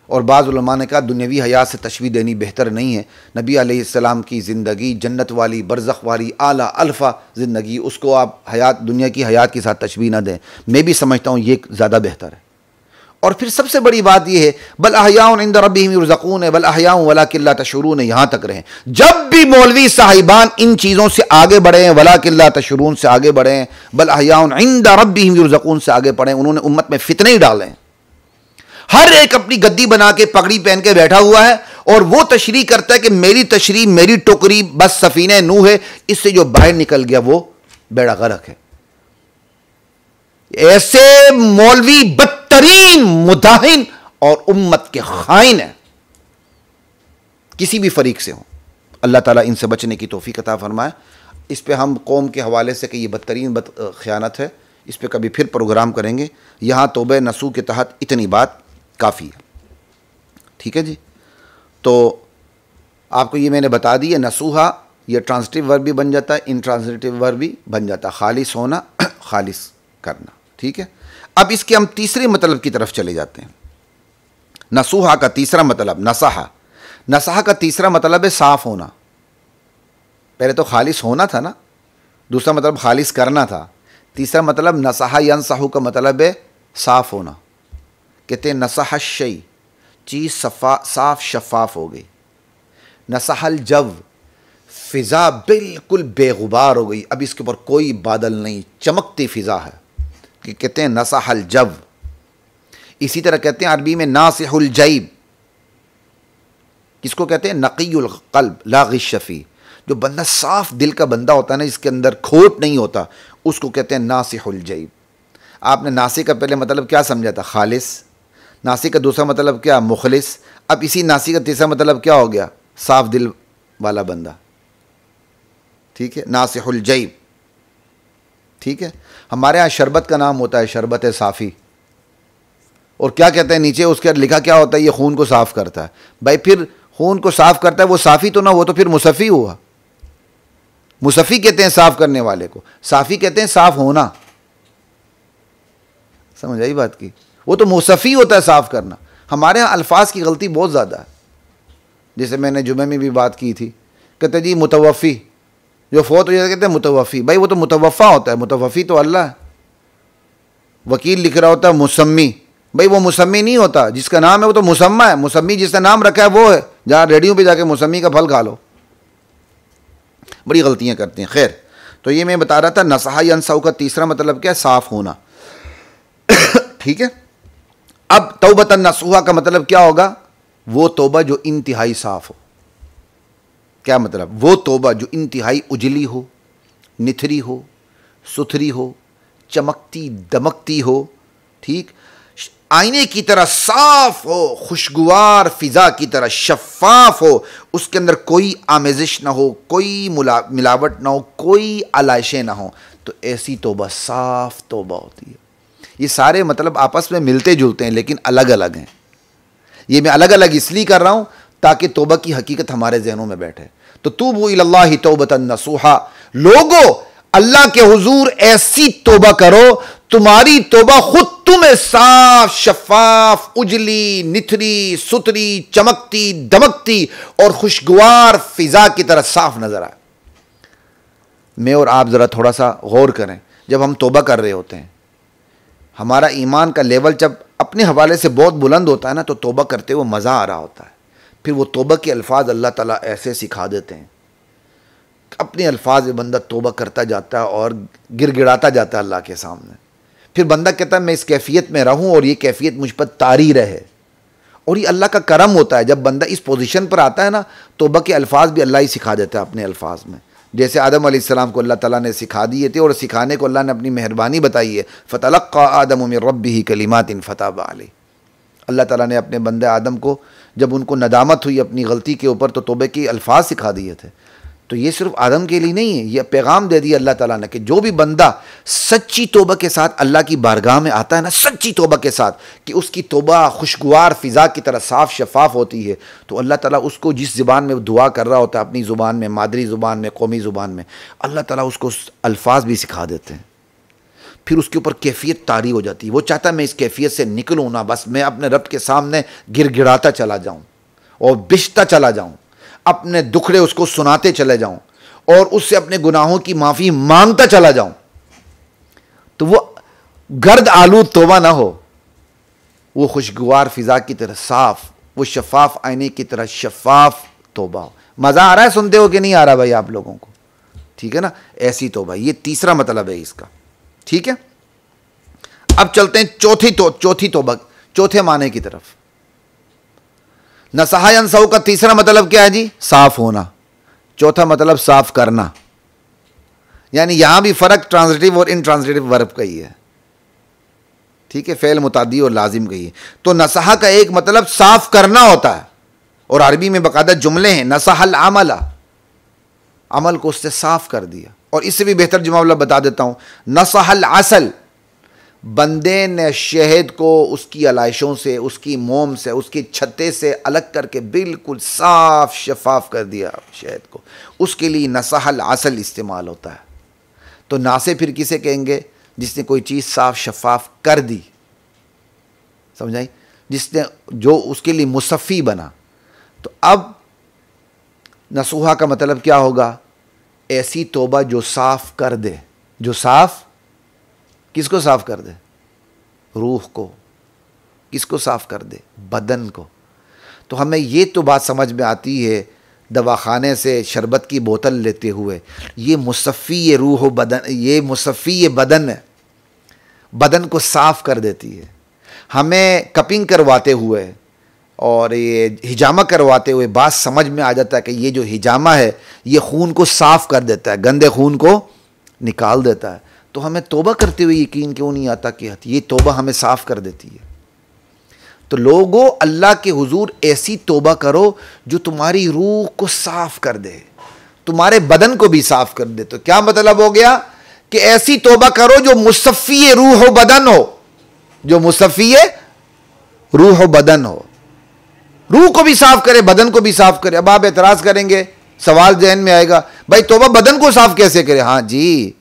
और बाज़ उलमा ने कहा दुनियावी हयात से तशबीह देनी बेहतर नहीं है, नबी अलैहिस्सलाम की ज़िंदगी जन्नत वाली, बरज़ख वाली, आला अल्फ़ा ज़िंदगी, उसको आप हयात दुनिया की हयात के साथ तशबीह ना दें। मैं भी समझता हूँ ये ज़्यादा बेहतर है। और फिर सबसे बड़ी बात यह है बल अहयाउन इंद रब्बिहिम युरज़क़ून, बल अहयाउन वलाकिन ला तशऊरून, यहाँ तक रहें। जब भी मौलवी साहिबान इन चीज़ों से आगे बढ़े हैं, वलाकिन ला तशऊरून से आगे बढ़े हैं, बल अहयाउन इंद रब्बिहिम युरज़क़ून से आगे बढ़े, उन्होंने उम्मत में फितने ही डाले हैं। हर एक अपनी गद्दी बना के पगड़ी पहन के बैठा हुआ है, और वो तशरीह करता है कि मेरी तशरीह, मेरी टोकरी बस सफीने नूह है, इससे जो बाहर निकल गया वो बेड़ा गर्क है। ऐसे मौलवी बदतरीन मुदाहिन और उम्मत के खाइन है, किसी भी फरीक से हो। अल्लाह ताला इनसे बचने की तौफीक अता फरमाए। इस पे हम कौम के हवाले से कि ये बदतरीन खयानत है, इस पे कभी फिर प्रोग्राम करेंगे। यहाँ तौबे नसूह के तहत इतनी बात काफ़ी है, ठीक है जी। तो आपको ये मैंने बता दी है, नसूहा ये ट्रांजिटिव वर्ब भी बन जाता है, इंट्रांजिटिव वर्ब भी बन जाता है, खालिस होना, खालिस करना, ठीक है। अब इसके हम तीसरे मतलब की तरफ चले जाते हैं। नसूहा का तीसरा मतलब, नसाहा का तीसरा मतलब है साफ होना। पहले तो खालिस होना था ना, दूसरा मतलब खालिस करना था, तीसरा मतलब नसाहा यनसाहु का मतलब है साफ होना। कहते हैं नसाह शई, चीज़ साफ शफाफ हो गई। नसाहल जव, फ़िज़ा बिल्कुल बेगुबार हो गई, अब इसके ऊपर कोई बादल नहीं, चमकती फ़िज़ा है, कि कहते हैं नसाहल जव। इसी तरह कहते हैं अरबी में नासिहुल जैब, किसको कहते हैं? नक़ीयुल क़ल्ब ला ग़िश फ़ी, जो बंदा साफ दिल का बंदा होता है ना, इसके अंदर खोट नहीं होता, उसको कहते हैं नासिहुल जैब। आपने नासिक का पहले मतलब क्या समझा था? खालिस। नासिक का दूसरा मतलब क्या? मुखलिस। अब इसी नासिक का तीसरा मतलब क्या हो गया? साफ दिल वाला बंदा, ठीक है, नासिहुल जैब, ठीक है। हमारे यहाँ शरबत का नाम होता है शरबत साफ़ी, और क्या कहते हैं नीचे उसके लिखा क्या होता है? ये खून को साफ़ करता है। भाई फिर खून को साफ़ करता है वो साफ़ी तो ना, वो तो फिर मुसफ़ी हुआ। मुसफ़ी कहते हैं साफ़ करने वाले को, साफ़ी कहते हैं साफ़ होना। समझ आई बात की? वो तो मुसफ़ी होता है साफ़ करना। हमारे यहाँ अल्फाज की गलती बहुत ज़्यादा है। जैसे मैंने जुमे में भी बात की थी, कहते जी मुतवफ़ी, जो फौत हो जाता कहते हैं मुतवफ़ी। भाई वो तो मुतवफ़ा होता है, मुतवफ़ी तो अल्लाह है। वकील लिख रहा होता है मुसम्मी, भाई वो मुसम्मी नहीं होता, जिसका नाम है वो तो मुसम्मा है। मुसम्मी जिसका नाम रखा है वो है, जहाँ रेडियो पे जाके मुसम्मी का फल खा लो। बड़ी गलतियाँ करते हैं। खैर, तो ये मैं बता रहा था नसहा यनसऊ का तीसरा मतलब क्या है? साफ होना। ठीक है। अब तौबतन नसूहा का मतलब क्या होगा? वो तौबा जो इंतहाई साफ हो। क्या मतलब? वो तौबा जो इंतहाई उजली हो, निथरी हो, सुथरी हो, चमकती दमकती हो, ठीक, आईने की तरह साफ हो, खुशगवार फिजा की तरह शफाफ हो, उसके अंदर कोई आमेजिश ना हो, कोई मिलावट ना हो, कोई आलाइशें ना हो, तो ऐसी तौबा साफ तौबा होती है। ये सारे मतलब आपस में मिलते जुलते हैं लेकिन अलग अलग हैं। ये मैं अलग अलग इसलिए कर रहा हूं ताकि तौबा की हकीकत हमारे जहनों में बैठे। तो तूबू इलल्लाहि तौबतन नसूहा, लोगो अल्लाह के हुजूर ऐसी तौबा करो, तुम्हारी तौबा खुद तुम्हें साफ शफाफ उजली निथरी सुथरी चमकती दमकती और खुशगवार फिजा की तरह साफ नजर आए। मैं और आप जरा थोड़ा सा गौर करें, जब हम तौबा कर रहे होते हैं, हमारा ईमान का लेवल जब अपने हवाले से बहुत बुलंद होता है ना, तो तौबा करते हुए मज़ा आ रहा होता है। फिर वो तौबा के अल्फाज अल्लाह ताला ऐसे सिखा देते हैं, अपने अल्फाज में बंदा तौबा करता जाता है और गिड़गिड़ाता जाता है अल्लाह के सामने। फिर बंदा कहता है मैं इस कैफियत में रहूं और ये कैफियत मुझ पर तारी रहे। और ये अल्लाह का करम होता है, जब बंदा इस पोजीशन पर आता है ना, तौबा के अल्फाज भी अल्लाह ही सिखा देता है अपने अल्फाज में। जैसे आदम अलैहिस्सलाम को अल्लाह ताला ने सिखा दिए थे और सिखाने को अल्लाह ने अपनी मेहरबानी बताई है। फ़तलक़्क़ा आदम मिन रब्बिही कलिमातिन फ़ताबा अलैहि। अल्लाह ताला ने अपने बंदे आदम को, जब उनको नदामत हुई अपनी गलती के ऊपर, तो तौबे के अल्फाज सिखा दिए थे। तो ये सिर्फ आदम के लिए नहीं है, ये पैगाम दे दिया अल्लाह ताला ने कि जो भी बंदा सच्ची तौबा के साथ अल्लाह की बारगाह में आता है ना, सच्ची तौबा के साथ, कि उसकी तौबा खुशगवार फिजा की तरह साफ शफाफ होती है, तो अल्लाह ताला उसको जिस ज़ुबान में दुआ कर रहा होता है, अपनी ज़ुबान में, मादरी ज़ुबान में, कौमी ज़ुबान में, अल्लाह ताला उसको अल्फाज भी सिखा देते हैं। फिर उसके ऊपर कैफियत तारी हो जाती है। वो चाहता है मैं इस कैफियत से निकलूँ ना, बस मैं अपने रब के सामने गिड़गिड़ाता चला जाऊँ और बिश्ता चला जाऊँ, अपने दुखड़े उसको सुनाते चले जाऊं और उससे अपने गुनाहों की माफ़ी मांगता चला जाऊं। तो वो गर्द आलूद तौबा ना हो, वो खुशगवार फिजा की तरह साफ, वो शफाफ आईने की तरह शफाफ तौबा हो। मज़ा आ रहा है सुनते हो कि नहीं आ रहा भाई आप लोगों को? ठीक है ना, ऐसी तौबा। ये तीसरा मतलब है इसका। ठीक है, अब चलते हैं चौथी तौबा, चौथे माने की तरफ। नसहा यनसऊ का तीसरा मतलब क्या है जी? साफ होना। चौथा मतलब साफ करना। यानी यहां भी फर्क ट्रांजिटिव और इनट्रांजिटिव वर्ब का ही है। ठीक है, फेल मुतादी और लाजिम का ही है। तो नसहा का एक मतलब साफ करना होता है और अरबी में बाकायदा जुमले हैं, नसहल अमला, अमल को उससे साफ कर दिया। और इससे भी बेहतर जुमला बता देता हूं, नसहल असल, बंदे ने शहद को उसकी अलाइशों से, उसकी मोम से, उसकी छत्ते से अलग करके बिल्कुल साफ शफाफ कर दिया शहद को। उसके लिए नसहल असल इस्तेमाल होता है। तो नासे फिर किसे कहेंगे? जिसने कोई चीज़ साफ शफाफ कर दी, समझाई, जिसने, जो उसके लिए मुसफ़ी बना। तो अब नसूहा का मतलब क्या होगा? ऐसी तौबा जो साफ कर दे। जो साफ, किसको साफ कर दे? रूह को। किसको साफ कर दे? बदन को। तो हमें ये तो बात समझ में आती है, दवाखाने से शरबत की बोतल लेते हुए, ये मुसफ़ी रूह बदन, ये मुसफ़ी बदन है, बदन को साफ कर देती है। हमें कपिंग करवाते हुए और ये हिजामा करवाते हुए बात समझ में आ जाता है कि ये जो हिजामा है ये खून को साफ कर देता है, गंदे खून को निकाल देता है। तो हमें तौबा करते हुए यकीन क्यों नहीं आता कि ये तौबा हमें साफ कर देती है? तो लोगों, अल्लाह के हुजूर ऐसी तौबा करो जो तुम्हारी रूह को साफ कर दे, तुम्हारे बदन को भी साफ कर दे। तो क्या मतलब हो गया कि ऐसी तौबा करो जो मुसफ़ी रूह बदन हो, जो मुसफ़ी रूह बदन हो, रूह को भी साफ करे, बदन को भी साफ करे। अब आप एतराज़ करेंगे, सवाल जहन में आएगा, भाई तौबा बदन को साफ कैसे करे? हाँ जी,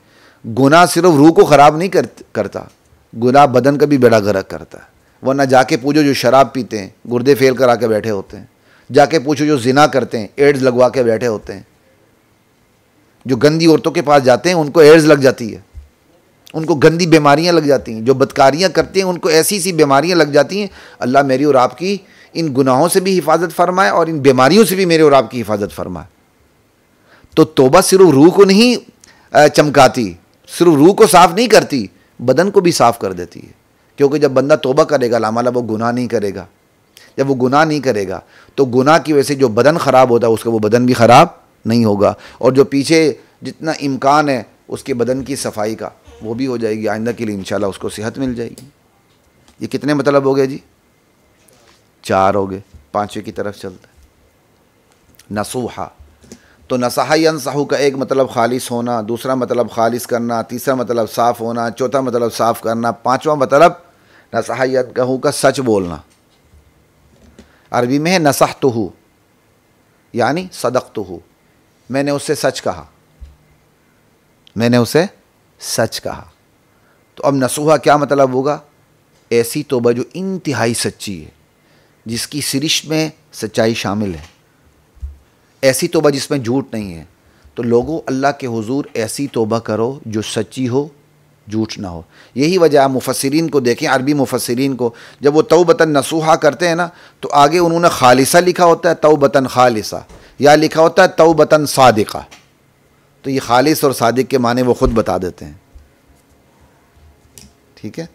गुनाह सिर्फ रूह को ख़राब नहीं करता, गुनाह बदन का भी बेड़ा गर्क करता है। वरना जाके पूछो जो शराब पीते हैं, गुर्दे फेल करा के बैठे होते हैं, जाके पूछो जो जिना करते हैं, एड्स लगवा के बैठे होते हैं, जो गंदी औरतों के पास जाते हैं उनको एड्स लग जाती है, उनको गंदी बीमारियां लग जाती हैं, जो बदकारियां करते हैं उनको ऐसी सी बीमारियां लग जाती हैं। अल्लाह मेरी और आपकी इन गुनाहों से भी हिफाजत फरमाए और इन बीमारियों से भी मेरे और आपकी हिफाजत फरमाए। तो तौबा सिर्फ रूह को नहीं चमकाती, सिर्फ रूह को साफ नहीं करती, बदन को भी साफ कर देती है। क्योंकि जब बंदा तौबा करेगा लामाला वो गुनाह नहीं करेगा, जब वो गुनाह नहीं करेगा तो गुनाह की वजह से जो बदन ख़राब होता है उसका वो बदन भी ख़राब नहीं होगा, और जो पीछे जितना इम्कान है उसके बदन की सफाई का वो भी हो जाएगी। आइंदा के लिए इंशाल्लाह उसको सेहत मिल जाएगी। ये कितने मतलब हो गए जी? 4 हो गए। 5वें की तरफ चलते हैं। नसूहा, तो नसहा यनसहु का एक मतलब खालिस होना, दूसरा मतलब खालिस करना, तीसरा मतलब साफ़ होना, चौथा मतलब साफ़ करना, 5वां मतलब नसहा यनसहु का सच बोलना। अरबी में है नसहतुहु, यानी सदक़तुहु, मैंने उससे सच कहा, मैंने उसे सच कहा। तो अब नसूहा क्या मतलब होगा? ऐसी तौबा जो इंतहाई सच्ची है, जिसकी सिरिश में सच्चाई शामिल है, ऐसी तौबा जिसमें झूठ नहीं है। तो लोगों, अल्लाह के हुजूर ऐसी तौबा करो जो सच्ची हो, झूठ ना हो। यही वजह मुफस्सिरीन को देखें, अरबी मुफस्सिरीन को, जब वो तौबतन नसूहा करते हैं ना तो आगे उन्होंने खालिसा लिखा होता है, तौबतन खालिसा, या लिखा होता है तौबतन सादिका। तो ये खालिस और सादिक के माने वो खुद बता देते हैं। ठीक है,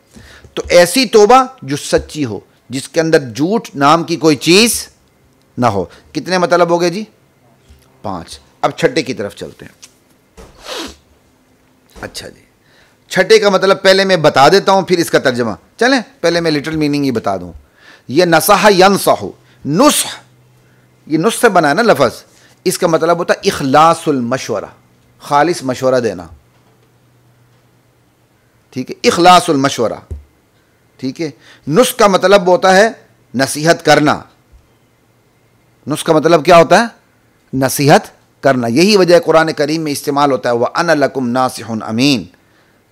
तो ऐसी तौबा जो सच्ची हो, जिसके अंदर झूठ नाम की कोई चीज ना हो। कितने मतलब हो गए जी? 5। अब छठे की तरफ चलते हैं। अच्छा जी, छठे का मतलब पहले मैं बता देता हूं, फिर इसका तर्जमा। चलें, पहले मैं लिटिल मीनिंग ही बता दूं। यह नसहा यनसहु, नुस्ह, ये नुस्ह से बना है ना लफ्ज़, इसका मतलब होता है इखलासुल मशवरा, खालिस मशवरा देना। ठीक है, इखलासुल मशवरा। ठीक है, नुस्ख का मतलब होता है नसीहत करना। नुस्ख का मतलब क्या होता है? नसीहत करना। यही वजह कुरान करीम में इस्तेमाल होता है व अना लकुम नासिहुन अमीन।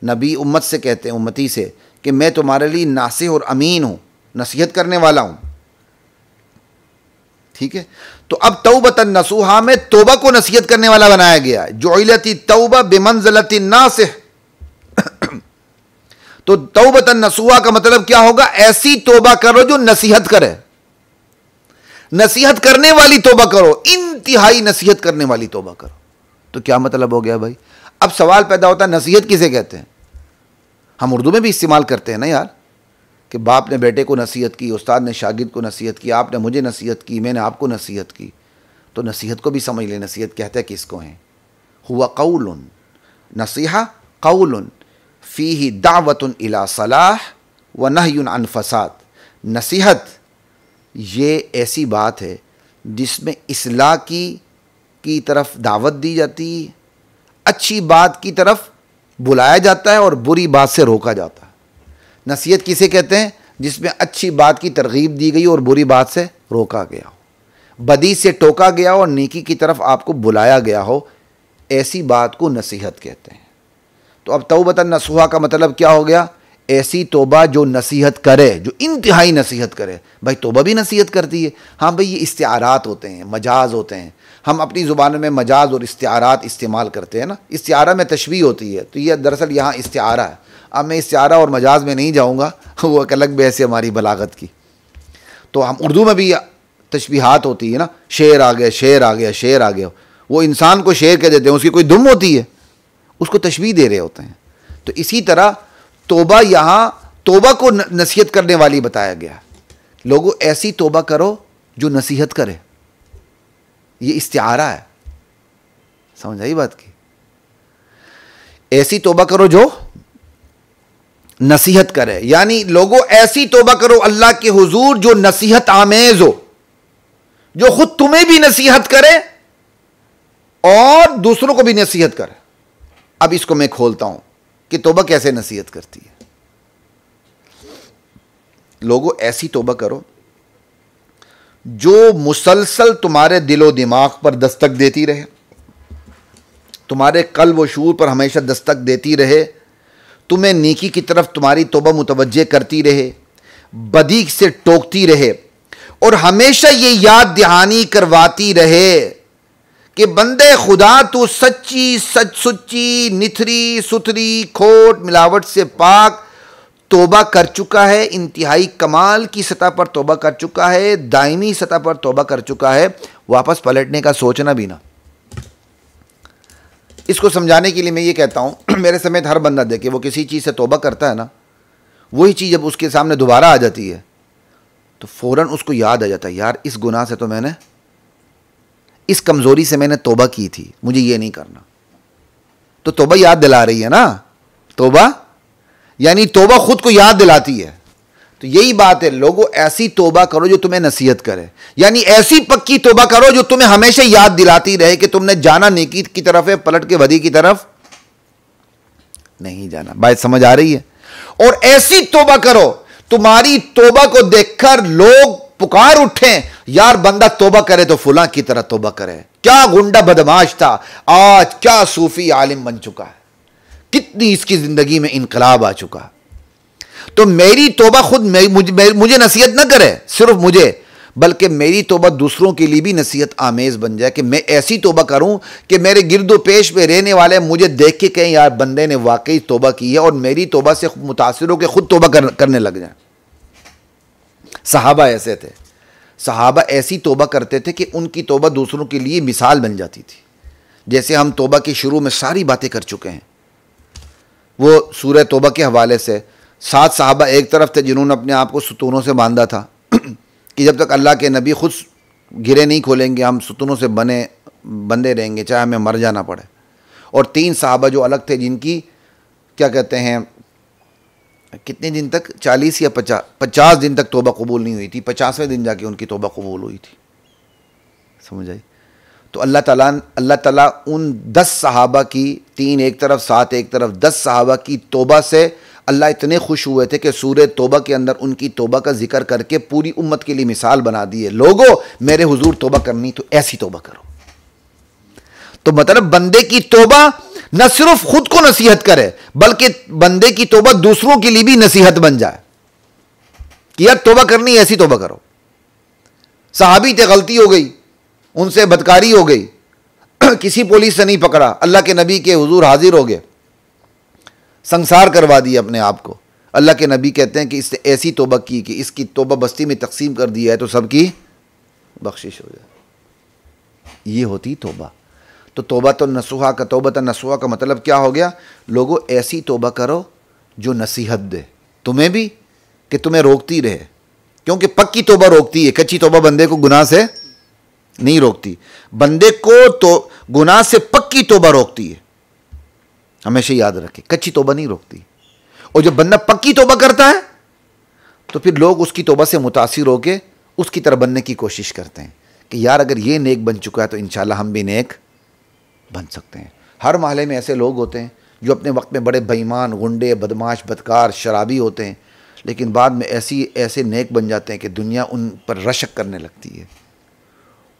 नबी उम्मत से कहते हैं, उम्मती से, कि मैं तुम्हारे लिए नासिह और अमीन हूं, नसीहत करने वाला हूं। ठीक है, तो अब तौबतन नसूहा में तौबा को नसीहत करने वाला बनाया गया है। जुइलती तौबा बिमंज़िलति नासिह। तो तौबतन नसूहा का मतलब क्या होगा? ऐसी तौबा करो जो नसीहत करे, नसीहत करने वाली तौबा करो, इंतहाई नसीहत करने वाली तौबा करो। तो क्या मतलब हो गया भाई? अब सवाल पैदा होता है, नसीहत किसे कहते हैं? हम उर्दू में भी इस्तेमाल करते हैं ना यार, कि बाप ने बेटे को नसीहत की, उस्ताद ने शागिर्द को नसीहत की, आपने मुझे नसीहत की, मैंने आपको नसीहत की। तो नसीहत को भी समझ लें, नसीहत कहते हैं किसको हैं? हुआ कौलुन, नसीहा कौलुन फ़ीही दावतुन इला सलाह व नह्युन अन फसाद। नसीहत ये ऐसी बात है जिसमें इस्लाह की तरफ दावत दी जाती है, अच्छी बात की तरफ बुलाया जाता है और बुरी बात से रोका जाता है। नसीहत किसे कहते हैं? जिसमें अच्छी बात की तरगीब दी गई और बुरी बात से रोका गया हो, बदी से टोका गया हो और नेकी की तरफ आपको बुलाया गया हो, ऐसी बात को नसीहत कहते हैं। तो अब तौबतन नसूहा का मतलब क्या हो गया? ऐसी तौबा जो नसीहत करे, जो इंतहाई नसीहत करे। भाई तौबा भी नसीहत करती है। हाँ भाई, ये इस्तिआरात होते हैं, मजाज होते हैं। हम अपनी ज़ुबान में मजाज और इस्तिआरात इस्तेमाल करते हैं ना। इस्तिआरा में तशबीह होती है, तो ये दरअसल यहाँ इस्तिआरा है। अब मैं इस्तिआरा और मजाज में नहीं जाऊँगा, वो एक अलग बहस है हमारी बलागत की। तो हम उर्दू में भी तशबीहात होती है ना, शेर आ गया, शेर आ गया, शेर आ गया। वो इंसान को शेर कह देते हैं, उसकी कोई दुम होती है, उसको तशबीह दे रहे होते हैं। तो इसी तरह तौबा, यहाँ तौबा को नसीहत करने वाली बताया गया। लोगों, ऐसी तौबा करो जो नसीहत करे। ये इस्तिआरा है, समझ आई बात की? ऐसी तौबा करो जो नसीहत करे, यानी लोगों ऐसी तौबा करो अल्लाह के हुजूर जो नसीहत आमेज हो, जो खुद तुम्हें भी नसीहत करे और दूसरों को भी नसीहत करे। अब इसको मैं खोलता हूं कि तौबा कैसे नसीहत करती है। लोगों, ऐसी तौबा करो जो मुसलसल तुम्हारे दिलो दिमाग पर दस्तक देती रहे, तुम्हारे कल्ब व शूर पर हमेशा दस्तक देती रहे, तुम्हें नेकी की तरफ तुम्हारी तौबा मुतवज्जे करती रहे, बदी से टोकती रहे और हमेशा ये याद दहानी करवाती रहे कि बंदे खुदा तू सच्ची सुच्ची निथरी सुथरी खोट मिलावट से पाक तौबा कर चुका है, इंतहाई कमाल की सतह पर तौबा कर चुका है, दायमी सतह पर तौबा कर चुका है, वापस पलटने का सोचना भी ना। इसको समझाने के लिए मैं ये कहता हूँ, मेरे समेत हर बंदा देखे वो किसी चीज़ से तौबा करता है ना, वही चीज़ जब उसके सामने दोबारा आ जाती है तो फ़ौरन उसको याद आ जाता है, यार इस गुनाह से तो मैंने, इस कमज़ोरी से मैंने तौबा की थी, मुझे ये नहीं करना। तो तौबा याद दिला रही है ना, तौबा यानी तौबा खुद को याद दिलाती है। तो यही बात है, लोगों ऐसी तौबा करो जो तुम्हें नसीहत करे, यानी ऐसी पक्की तौबा करो जो तुम्हें हमेशा याद दिलाती रहे कि तुमने जाना नेकी की तरफ है, पलट के बदी की तरफ नहीं जाना। बात समझ आ रही है? और ऐसी तौबा करो तुम्हारी तौबा को देखकर लोग पुकार उठे, यार बंदा तौबा करे तो फुला की तरह तौबा करे, क्या गुंडा बदमाश था, आज क्या सूफी आलिम बन चुका है, कितनी इसकी जिंदगी में इनकलाब आ चुका। तो मेरी तौबा खुद मुझे नसीहत ना करे सिर्फ मुझे, बल्कि मेरी तौबा दूसरों के लिए भी नसीहत आमेज बन जाए कि मैं ऐसी तौबा करूं कि मेरे गिरदो पेश पे रहने वाले मुझे देख के कहें यार बंदे ने वाकई तौबा की है, और मेरी तौबा से मुतासिर होकर खुद तौबा करने लग जाए। सहाबा ऐसे थे, सहाबा ऐसी तौबा करते थे कि उनकी तौबा दूसरों के लिए मिसाल बन जाती थी। जैसे हम तौबा के शुरू में सारी बातें कर चुके हैं, वो सूरह तौबा के हवाले से 7 सहाबा एक तरफ थे जिन्होंने अपने आप को सुतूनों से बांधा था कि जब तक अल्लाह के नबी खुद गिरे नहीं खोलेंगे हम सुतूनों से बंधे रहेंगे चाहे हमें मर जाना पड़े। और 3 सहाबा जो अलग थे जिनकी क्या कहते हैं कितने दिन तक 40 या 50 दिन तक तौबा कबूल नहीं हुई थी, 50वें दिन जाके उनकी तौबा कबूल हुई थी। समझ आई? तो अल्लाह ताला उन 10 सहाबा की, 3 एक तरफ 7 एक तरफ, 10 सहाबा की तौबा से अल्लाह इतने खुश हुए थे कि सूरह तौबा के अंदर उनकी तौबा का जिक्र करके पूरी उम्मत के लिए मिसाल बना दी है, लोगों मेरे हुजूर तौबा करनी तो ऐसी तौबा करो। तो मतलब बंदे की तौबा न सिर्फ खुद को नसीहत करे बल्कि बंदे की तौबा दूसरों के लिए भी नसीहत बन जाए कि यार तौबा करनी ऐसी तौबा करो। सहाबी थे, गलती हो गई, उनसे बदकारी हो गई, किसी पुलिस से नहीं पकड़ा, अल्लाह के नबी के हुजूर हाजिर हो गए, संसार करवा दिया अपने आप को। अल्लाह के नबी कहते हैं कि इसने ऐसी तौबा की कि इसकी तौबा बस्ती में तकसीम कर दिया है तो सबकी बख्शिश हो जाए। ये होती तौबा। तो तौबा तो नसूहा का, तौबत नसूहा का मतलब क्या हो गया? लोगों ऐसी तौबा करो जो नसीहत दे तुम्हें भी, कि तुम्हें रोकती रहे, क्योंकि पक्की तौबा रोकती है, कच्ची तौबा बंदे को गुनाह से नहीं रोकती, बंदे को तो गुनाह से पक्की तौबा रोकती है। हमेशा याद रखें, कच्ची तौबा नहीं रोकती। और जब बंदा पक्की तौबा करता है तो फिर लोग उसकी तौबा से मुतासिर होकर उसकी तरह बनने की कोशिश करते हैं कि यार अगर ये नेक बन चुका है तो इंशाल्लाह हम भी नेक बन सकते हैं। हर महल्ले में ऐसे लोग होते हैं जो अपने वक्त में बड़े बेईमान, गुंडे, बदमाश, बदकार, शराबी होते हैं, लेकिन बाद में ऐसे नेक बन जाते हैं कि दुनिया उन पर रशक करने लगती है,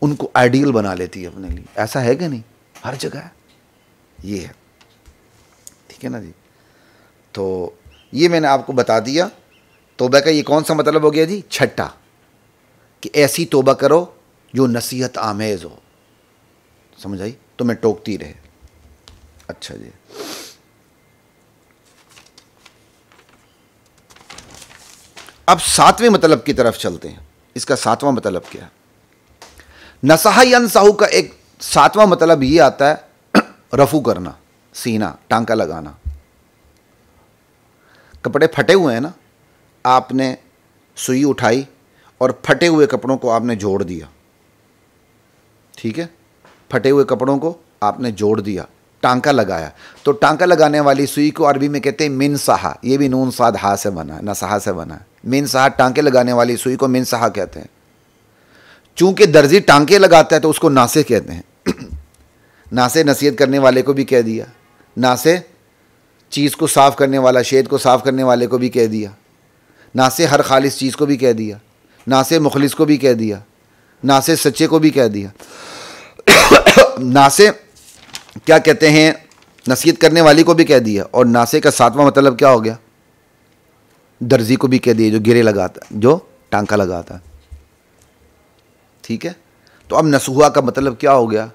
उनको आइडियल बना लेती है अपने लिए। ऐसा है कि नहीं? हर जगह ये है। ठीक है ना जी? तो ये मैंने आपको बता दिया। तौबा का ये कौन सा मतलब हो गया जी? छठा, कि ऐसी तौबा करो जो नसीहत आमेज हो। समझ आई? तुम्हें टोकती रहे। अच्छा जी, अब 7वें मतलब की तरफ चलते हैं। इसका 7वां मतलब क्या है? नसहा यनसहु का एक 7वां मतलब ये आता है रफू करना, सीना, टांका लगाना। कपड़े फटे हुए हैं ना, आपने सुई उठाई और फटे हुए कपड़ों को आपने जोड़ दिया। ठीक है? फटे हुए कपड़ों को आपने जोड़ दिया, टांका लगाया। तो टांका लगाने वाली सुई को अरबी में कहते हैं मिनसहा। ये भी नून साद हा से बना है, नसहा से बना है। मिनसहा, टांके लगाने वाली सुई को मिनसहा कहते हैं। चूंकि दर्जी टांके लगाता है तो उसको नासे कहते हैं। नासे नसीहत करने वाले को भी कह दिया, नासे चीज़ को साफ़ करने वाला, शेद को साफ़ करने वाले को भी कह दिया, नासे हर खालिस चीज़ को भी कह दिया, नासे मुखलिस को भी कह दिया, नासे सच्चे को भी कह दिया। नासे क्या कहते हैं? नसीहत करने वाली को भी कह दिया। और नासे का 7वां मतलब क्या हो गया? दर्जी को भी कह दिए जो गिरे लगाता, जो टांका लगाता। ठीक है, तो अब नसूहा का मतलब क्या हो गया?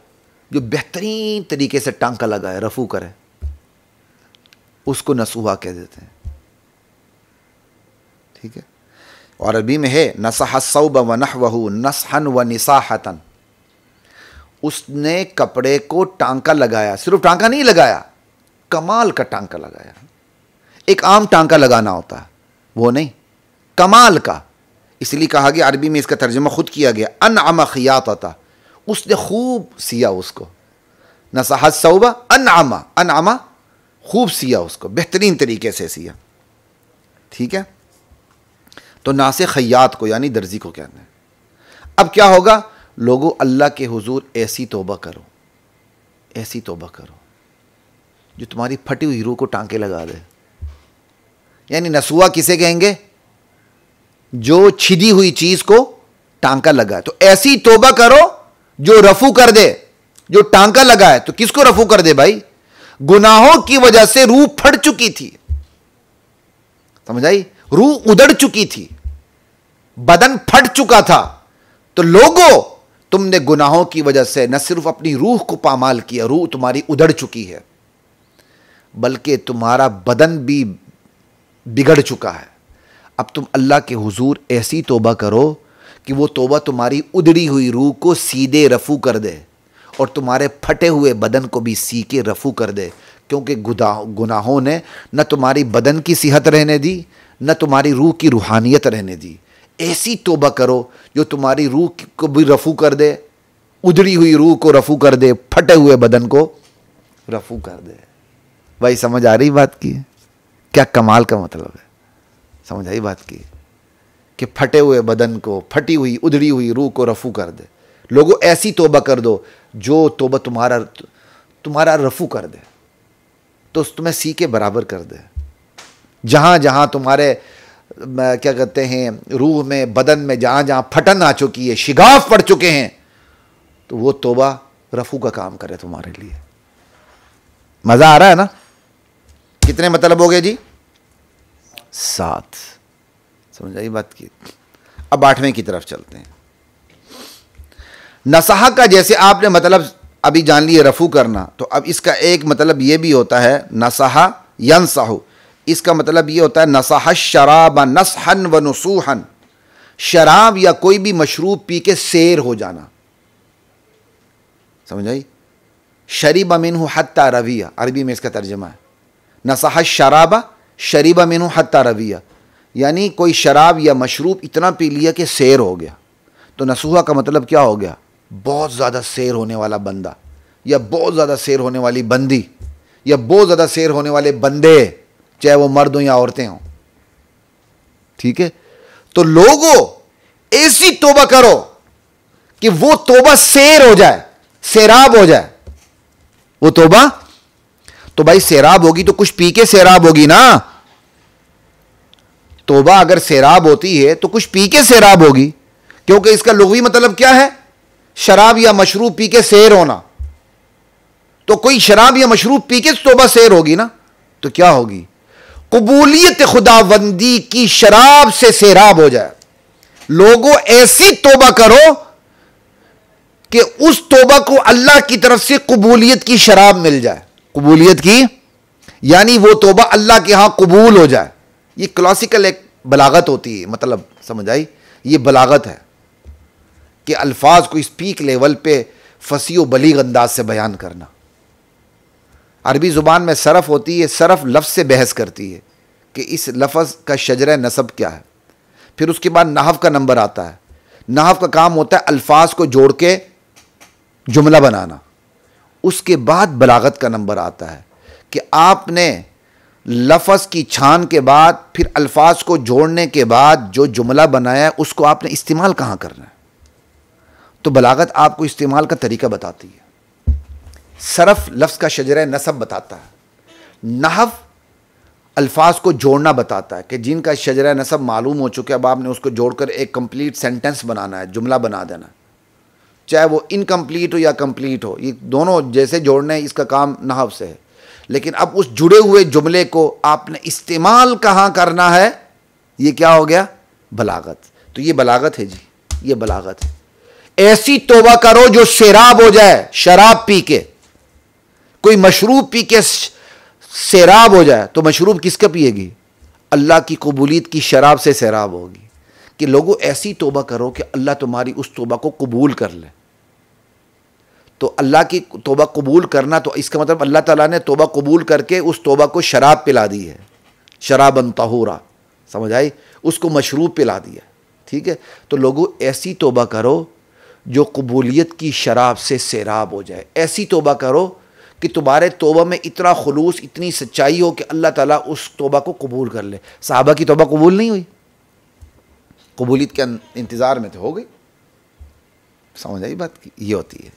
जो बेहतरीन तरीके से टांका लगाए, रफू करे, उसको नसूहा कह देते हैं। ठीक है, और अरबी में है नसह सौब व नहवहु नसहन व निसाहतन, उसने कपड़े को टांका लगाया, सिर्फ टांका नहीं लगाया, कमाल का टांका लगाया। एक आम टांका लगाना होता है, वो नहीं, कमाल का। इसलिए कहा गया, अरबी में इसका तर्जुमा खुद किया गया, अनअम खियातता, उसने खूब सिया उसको। नसह सौब अनअम, अनअम खूब सिया उसको, बेहतरीन तरीके से सिया। ठीक है, तो नासे खैयात को यानी दर्जी को कहना है। अब क्या होगा? लोगों, अल्लाह के हुजूर ऐसी तौबा करो, ऐसी तौबा करो जो तुम्हारी फटी हुई रूह को टांके लगा दे। यानी नसूहा किसे कहेंगे? जो छिदी हुई चीज को टांका लगाए। तो ऐसी तौबा करो जो रफू कर दे, जो टांका लगाए। तो किसको रफू कर दे भाई? गुनाहों की वजह से रूह फट चुकी थी, समझ आई? रूह उधड़ चुकी थी, बदन फट चुका था। तो लोगों, तुमने गुनाहों की वजह से न सिर्फ अपनी रूह को पामाल किया, रूह तुम्हारी उधड़ चुकी है, बल्कि तुम्हारा बदन भी बिगड़ चुका है। अब तुम अल्लाह के हुजूर ऐसी तौबा करो कि वो तौबा तुम्हारी उधड़ी हुई रूह को सीधे रफू कर दे और तुम्हारे फटे हुए बदन को भी सी के रफू कर दे। क्योंकि गुनाहों ने न तुम्हारी बदन की सेहत रहने दी, न तुम्हारी रूह की रूहानियत रहने दी। ऐसी तौबा करो जो तुम्हारी रूह को भी रफू कर दे, उधड़ी हुई रूह को रफू कर दे, फटे हुए बदन को रफू कर दे। भाई समझ आ रही बात की? क्या कमाल का मतलब है, समझ आई बात की? कि फटे हुए बदन को, फटी हुई उधड़ी हुई रूह को रफू कर दे। लोगों, ऐसी तौबा कर दो जो तौबा तुम्हारा रफू कर दे, तो तुम्हें सी के बराबर कर दे। जहां जहां तुम्हारे क्या कहते हैं, रूह में, बदन में जहां जहां फटन आ चुकी है, शिगाफ पड़ चुके हैं, तो वो तौबा रफू का काम करे तुम्हारे लिए। मजा आ रहा है ना? कितने मतलब हो गए जी? 7। समझ आई बात की? अब 8वें की तरफ चलते हैं। नसहा का जैसे आपने मतलब अभी जान लिए रफू करना, तो अब इसका एक मतलब यह भी होता है नसहा यनसहु। इसका मतलब यह होता है नसहा शराब नसहन व नुसूहन, शराब या कोई भी मशरूब पी के सैर हो जाना। समझ आई? शरीबा मिन्हु हत्ता रविया, अरबी में इसका तर्जुमा है। नसहा शराबा शरीबा मिन्हु हत्ता रविया, यानी कोई शराब या मशरूब इतना पी लिया कि सैर हो गया। तो नसूहा का मतलब क्या हो गया? बहुत ज़्यादा सैर होने वाला बंदा, या बहुत ज़्यादा सैर होने वाली बंदी, या बहुत ज़्यादा सैर होने वाले बंदे, चाहे वो मर्द हो या औरतें हों। ठीक है, तो लोगों, ऐसी तौबा करो कि वो तौबा सैर हो जाए, सैराब हो जाए वो तौबा। तो भाई सैराब होगी तो कुछ पी के सैराब होगी ना। तौबा अगर सैराब होती है तो कुछ पी के सैराब होगी, क्योंकि इसका लुग़वी मतलब क्या है? शराब या मशरूब पी के सैर होना। तो कोई शराब या मशरूब पी के तौबा सैर होगी ना, तो क्या होगी? कबूलियत खुदाबंदी की शराब से सैराब हो जाए। लोगों, ऐसी तौबा करो कि उस तौबा को अल्लाह की तरफ से कबूलियत की शराब मिल जाए। कबूलियत की यानी वो तौबा अल्लाह के यहां कबूल हो जाए। ये क्लासिकल एक बलागत होती है, मतलब समझ आई? ये बलागत है कि अल्फाज को इस पीक लेवल पे फसी व बलीग अंदाज से बयान करना। अरबी ज़ुबान में सरफ होती है, सरफ लफ्ज़ से बहस करती है कि इस लफ्ज़ का शजरा नसब क्या है। फिर उसके बाद नहव का नंबर आता है। नहव का काम होता है अल्फाज को जोड़ के जुमला बनाना। उसके बाद बलागत का नंबर आता है कि आपने लफ्ज़ की छान के बाद फिर अल्फाज को जोड़ने के बाद जो जुमला बनाया है उसको आपने इस्तेमाल कहाँ करना है। तो बलागत आपको इस्तेमाल का तरीका बताती है। सरफ लफ्ज़ का शजरा नसब बताता है, नहव अल्फाज को जोड़ना बताता है कि जिनका शजरा नसब मालूम हो चुका है, अब आपने उसको जोड़कर एक कंप्लीट सेंटेंस बनाना है, जुमला बना देना, चाहे वो इनकम्प्लीट हो या कंप्लीट हो। ये दोनों जैसे जोड़ने हैं, इसका काम नहव से है। लेकिन अब उस जुड़े हुए जुमले को आपने इस्तेमाल कहाँ करना है? ये क्या हो गया? बलागत। तो ये बलागत है जी, ये बलागत है। ऐसी तौबा करो जो शराब हो जाए, शराब पी के, कोई मशरूब पी के शराब हो जाए, तो मशरूब किसका पिएगी? अल्लाह की कबूलियत की शराब से शराब होगी। कि लोगों ऐसी तौबा करो कि अल्लाह तुम्हारी उस तौबा को कबूल कर ले। तो अल्लाह की तौबा कबूल करना, तो इसका मतलब अल्लाह ताला ने तौबा कबूल करके उस तौबा को शराब पिला दी है, शराबन तहूरा, समझ आई? उसको मशरूब पिला दिया, ठीक है? तो लोगों ऐसी तौबा करो जो कबूलियत की शराब से सैराब हो जाए। ऐसी तौबा करो कि तुम्हारे तौबा में इतना खुलूस, इतनी सच्चाई हो कि अल्लाह ताला उस तौबा को कबूल कर ले। सहाबा की तौबा कबूल नहीं हुई, कबूलियत के इंतज़ार में तो हो गई। समझ आई बात की? ये होती है।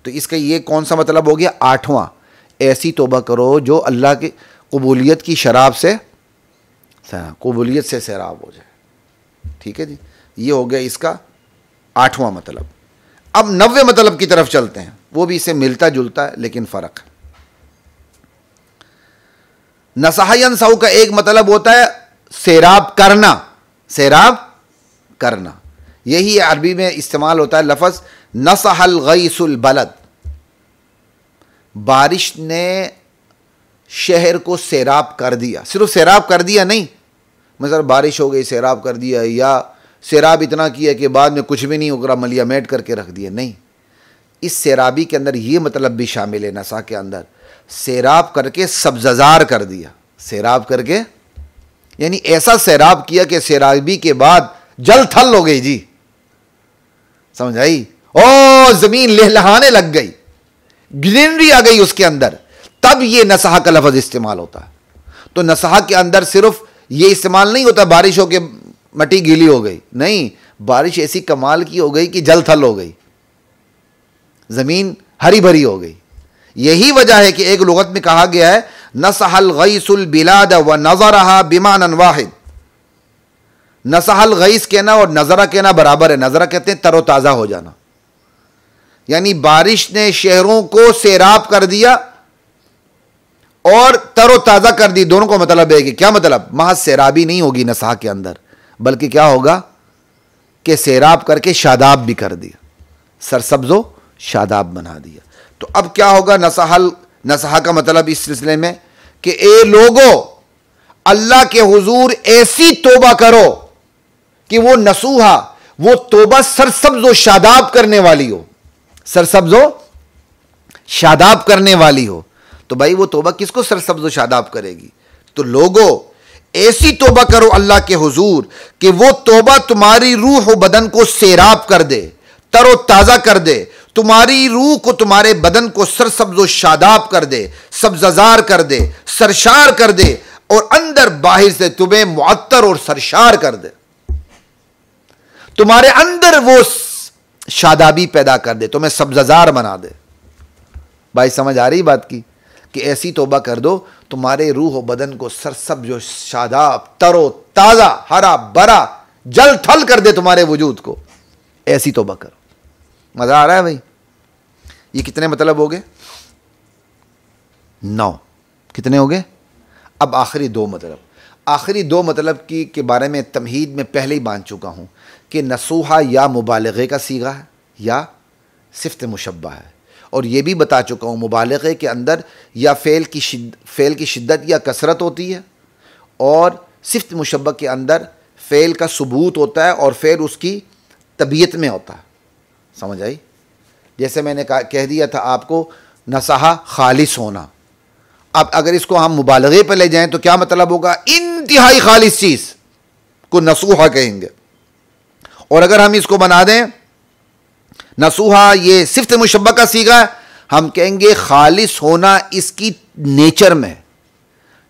तो इसका ये कौन सा मतलब हो गया? 8वां, ऐसी तौबा करो जो अल्लाह की कबूलियत की शराब से, कबूलियत से सैराब हो जाए। ठीक है जी, ये हो गया इसका 8वां मतलब। अब 90वें मतलब की तरफ चलते हैं, वो भी इससे मिलता जुलता है लेकिन फ़र्क है। नसहा यनसहु का एक मतलब होता है सैराब करना, सैराब करना। यही अरबी में इस्तेमाल होता है लफ्ज़ नसहल गईसुल बलद। बारिश ने शहर को सैराब कर दिया। सिर्फ सैराब कर दिया नहीं, मतलब बारिश हो गई सैराब कर दिया, या सैराब इतना किया कि बाद में कुछ भी नहीं होगा, मलिया मेट करके रख दिया, नहीं। इस सैराबी के अंदर ये मतलब भी शामिल है, नसा के अंदर सैराब करके सब्ज़ार कर दिया। सैराब करके यानी ऐसा सैराब किया कि सैराबी के बाद जल थल हो गई जी, समझ आई? ओ जमीन लहलहाने लग गई, ग्रीनरी आ गई उसके अंदर, तब ये नसहा का लफ्ज़ इस्तेमाल होता है। तो नसहा के अंदर सिर्फ ये इस्तेमाल नहीं होता बारिश हो के मट्टी गीली हो गई, नहीं, बारिश ऐसी कमाल की हो गई कि जल थल हो गई, जमीन हरी भरी हो गई। यही वजह है कि एक लुगत में कहा गया है नसहल गईसुल बिलाद व नज़रहा बिमानन वाहिद। नसहल गईस कहना और नज़रा कहना बराबर है। नज़रा कहते हैं तरोताज़ा हो जाना, यानी बारिश ने शहरों को सैराब कर दिया और तरोताज़ा कर दी। दोनों को मतलब है कि क्या मतलब? महज सैराबी नहीं होगी नसहा के अंदर, बल्कि क्या होगा कि सैराब करके शादाब भी कर दिया, सरसब्ज़ो शादाब बना दिया। तो अब क्या होगा? नसहा का मतलब इस सिलसिले में कि ए लोगो, अल्लाह के हुजूर ऐसी तौबा करो कि वो नसूहा, वो तौबा सरसब्ज़ो शादाब करने वाली हो, सरसब्ज़ो शादाब करने वाली हो। तो भाई वो तौबा किसको सरसब्ज़ो शादाब करेगी? तो लोगो ऐसी तौबा करो अल्लाह के हुजूर कि वो तौबा तुम्हारी रूह व बदन को सैराब कर दे, तरो ताज़ा कर दे, तुम्हारी रूह को, तुम्हारे बदन को सरसब्ज़ो शादाब कर दे, सब्ज़ार कर दे, सरशार कर दे, और अंदर बाहर से तुम्हें मुअत्तर और सरशार कर दे, तुम्हारे अंदर वो शादाबी पैदा कर दे, तुम्हें सब्ज़ार बना दे। भाई समझ आ रही बात की? कि ऐसी तौबा कर दो तुम्हारे रूह और बदन को सरसब्ज़ो शादाब, तरो ताज़ा, हरा भरा, जल थल कर दे तुम्हारे वजूद को। ऐसी तौबा करो। मज़ा आ रहा है भाई? ये कितने मतलब हो गए? 9। कितने हो गए? अब आखिरी 2 मतलब। आखिरी 2 मतलब के बारे में तमहीद में पहले ही बांध चुका हूँ कि नसूहा या मुबालगे का सीगा है या सिफ्त मुशब्बा है, और ये भी बता चुका हूँ मुबालगे के अंदर या फ़ेल की शिद्दत या कसरत होती है, और सिफ्त मुशब्बा के अंदर फ़ेल का सबूत होता है और फ़ेल उसकी तबीयत में होता है। समझ आई? जैसे मैंने कह दिया था आपको नसहा खालिस होना। अब अगर इसको हम मुबालगे पर ले जाएं तो क्या मतलब होगा? इंतहाई खालिस चीज़ को नसूहा कहेंगे। और अगर हम इसको बना दें नसूहा, ये सिफ्त मुशब्बा का सीगा, हम कहेंगे खालिस होना इसकी नेचर में,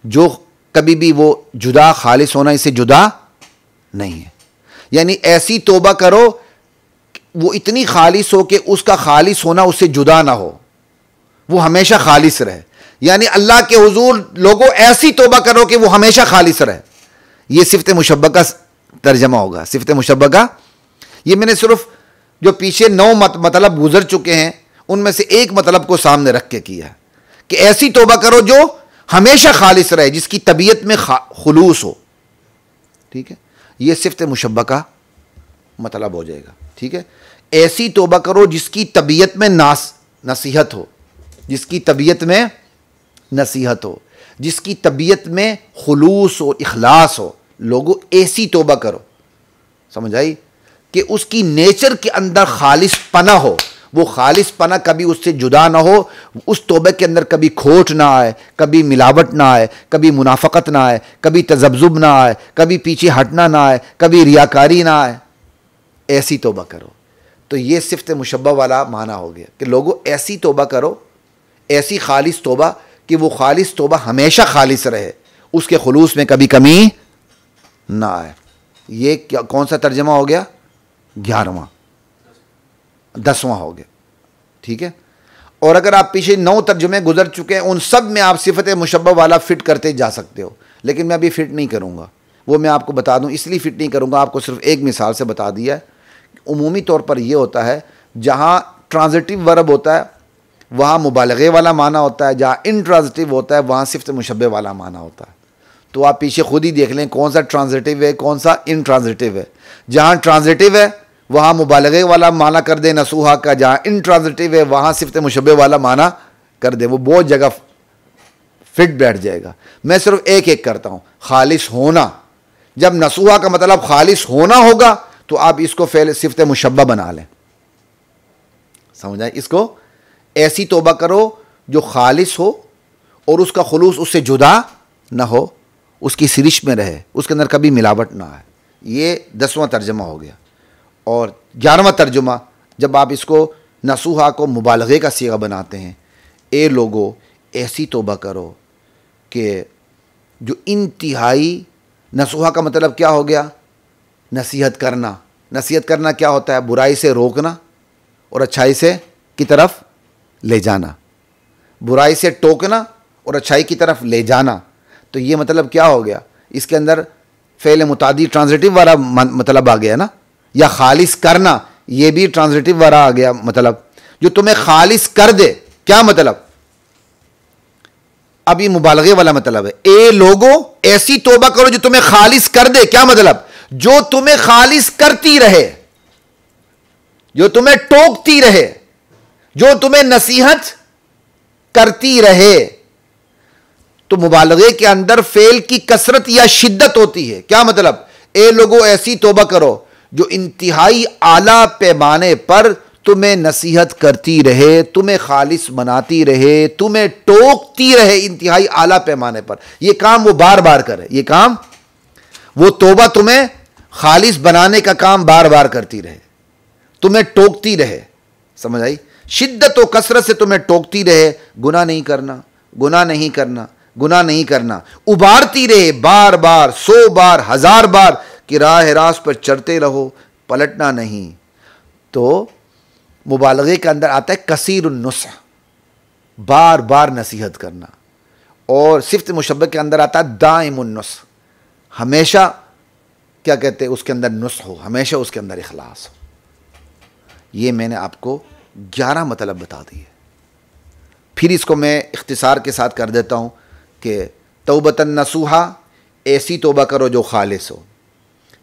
जो कभी भी वो जुदा, खालिस होना इससे जुदा नहीं है। यानी ऐसी तौबा करो वो इतनी खालिस हो कि उसका खालिस होना उससे जुदा ना हो, वो हमेशा खालिस रहे। यानी अल्लाह के हुजूर लोगों ऐसी तौबा करो कि वो हमेशा खालिस रहे। ये सिफ्त मुशब्बा का तर्जमा होगा। सिफ्त मुशब्बा का ये मैंने सिर्फ जो पीछे 9 मतलब गुजर चुके हैं उनमें से एक मतलब को सामने रख के किया कि ऐसी तौबा करो जो हमेशा खालिस रहे, जिसकी तबीयत में खुलूस हो। ठीक है? ये सिफ़त मुशब्बह का मतलब हो जाएगा। ठीक है, ऐसी तौबा करो जिसकी तबीयत में नसीहत हो, जिसकी तबीयत में नसीहत हो, जिसकी तबीयत में खुलूस और इखलास हो। लोगों, ऐसी तौबा करो, समझ आई, कि उसकी नेचर के अंदर खालिस पना हो, वो खालिस पना कभी उससे जुदा ना हो, उस तौबे के अंदर कभी खोट ना आए, कभी मिलावट ना आए, कभी मुनाफकत ना आए, कभी तजब्जुब ना आए, कभी पीछे हटना ना आए, कभी रियाकारी ना आए। ऐसी तौबा करो। तो ये सिफ़त मुशब्बह वाला माना हो गया कि लोगों ऐसी तौबा करो, ऐसी खालिस तौबा कि वो खालिस तौबा हमेशा खालिस रहे, उसके खुलूस में कभी कमी ना आए। ये क्या, कौन सा तर्जमा हो गया? 11वां, 10वां हो गया। ठीक है, और अगर आप पीछे 9 तर्जुमे गुजर चुके हैं, उन सब में आप सिफ़त मुशब्बह वाला फिट करते जा सकते हो, लेकिन मैं अभी फिट नहीं करूँगा। वो मैं आपको बता दूँ, इसलिए फिट नहीं करूँगा, आपको सिर्फ एक मिसाल से बता दिया है। उमूमी तौर पर यह होता है, जहाँ ट्रांजिटिव वर्ब होता है वहाँ मुबालगे वाला माना होता है, जहाँ इंट्रांजिटिव होता है वहाँ सिफ़त मुशब्बह वाला माना होता है। तो आप पीछे खुद ही देख लें कौन सा ट्रांजिटिव है, कौन सा इंट्रांजिटिव है। जहाँ ट्रांजिटिव है वहाँ मुबालगे वाला माना कर दे नसूहा का, जहाँ इंट्रांजिटिव है वहाँ सिफ़त मुशब्बह वाला माना कर दे, वो बहुत जगह फिट बैठ जाएगा। मैं सिर्फ एक एक करता हूँ। खालिस होना, जब नसूहा का मतलब खालिस होना होगा तो आप इसको फ़ेल सिफ़त मुशब्बह बना लें, समझ आए। इसको ऐसी तौबा करो जो खालिस हो और उसका खुलूस उससे जुदा ना हो, उसकी सिरिश में रहे, उसके अंदर कभी मिलावट ना आए। ये 10वां तर्जमा हो गया। और 11वां तर्जुमा, जब आप इसको नसूहा को मुबालगे का सीगा बनाते हैं, ए लोगो ऐसी तौबा करो कि जो इंतहाई, नसूहा का मतलब क्या हो गया? नसीहत करना। नसीहत करना क्या होता है? बुराई से रोकना और अच्छाई से की तरफ ले जाना, बुराई से टोकना और अच्छाई की तरफ ले जाना। तो ये मतलब क्या हो गया? इसके अंदर फ़ेल मुतादी ट्रांजिटिव वाला मतलब आ गया ना, या खालिस करना, ये भी ट्रांजिटिव वाला आ गया मतलब, जो तुम्हें खालिस कर दे। क्या मतलब? अब ये मुबालगे वाला मतलब है। ए लोगो ऐसी तौबा करो जो तुम्हें खालिस कर दे। क्या मतलब? जो तुम्हें खालिस करती रहे, जो तुम्हें टोकती रहे, जो तुम्हें नसीहत करती रहे। तो मुबालगे के अंदर फेल की कसरत या शिद्दत होती है। क्या मतलब? ए लोगों ऐसी तौबा करो जो इंतहाई आला पैमाने पर तुम्हें नसीहत करती रहे, तुम्हें खालिस बनाती रहे, तुम्हें टोकती रहे इंतहाई आला पैमाने पर। यह काम वो बार बार करे, यह काम, वो तौबा तुम्हें खालिस बनाने का काम बार बार करती रहे, तुम्हें टोकती रहे। समझ आई? शिद्दत और कसरत से तुम्हें टोकती रहे, गुनाह नहीं करना, गुनाह नहीं करना, गुनाह नहीं करना, उबारती रहे बार बार, 100 बार, 1000 बार कि राह रास्त पर चलते रहो, पलटना नहीं। तो मुबालगे के अंदर आता है कसीरुन नुस्ह, बार बार नसीहत करना। और सिफ़त मुशब्बह के अंदर आता है दाइमुन नुस्ह, हमेशा क्या कहते हैं उसके अंदर नुस्ह हो, हमेशा उसके अंदर इखलास हो। ये मैंने आपको 11 मतलब बता दिए। फिर इसको मैं इख्तिसार के साथ कर देता हूँ कि तौबतन नसूहा, ऐसी तौबा करो जो खालिस हो।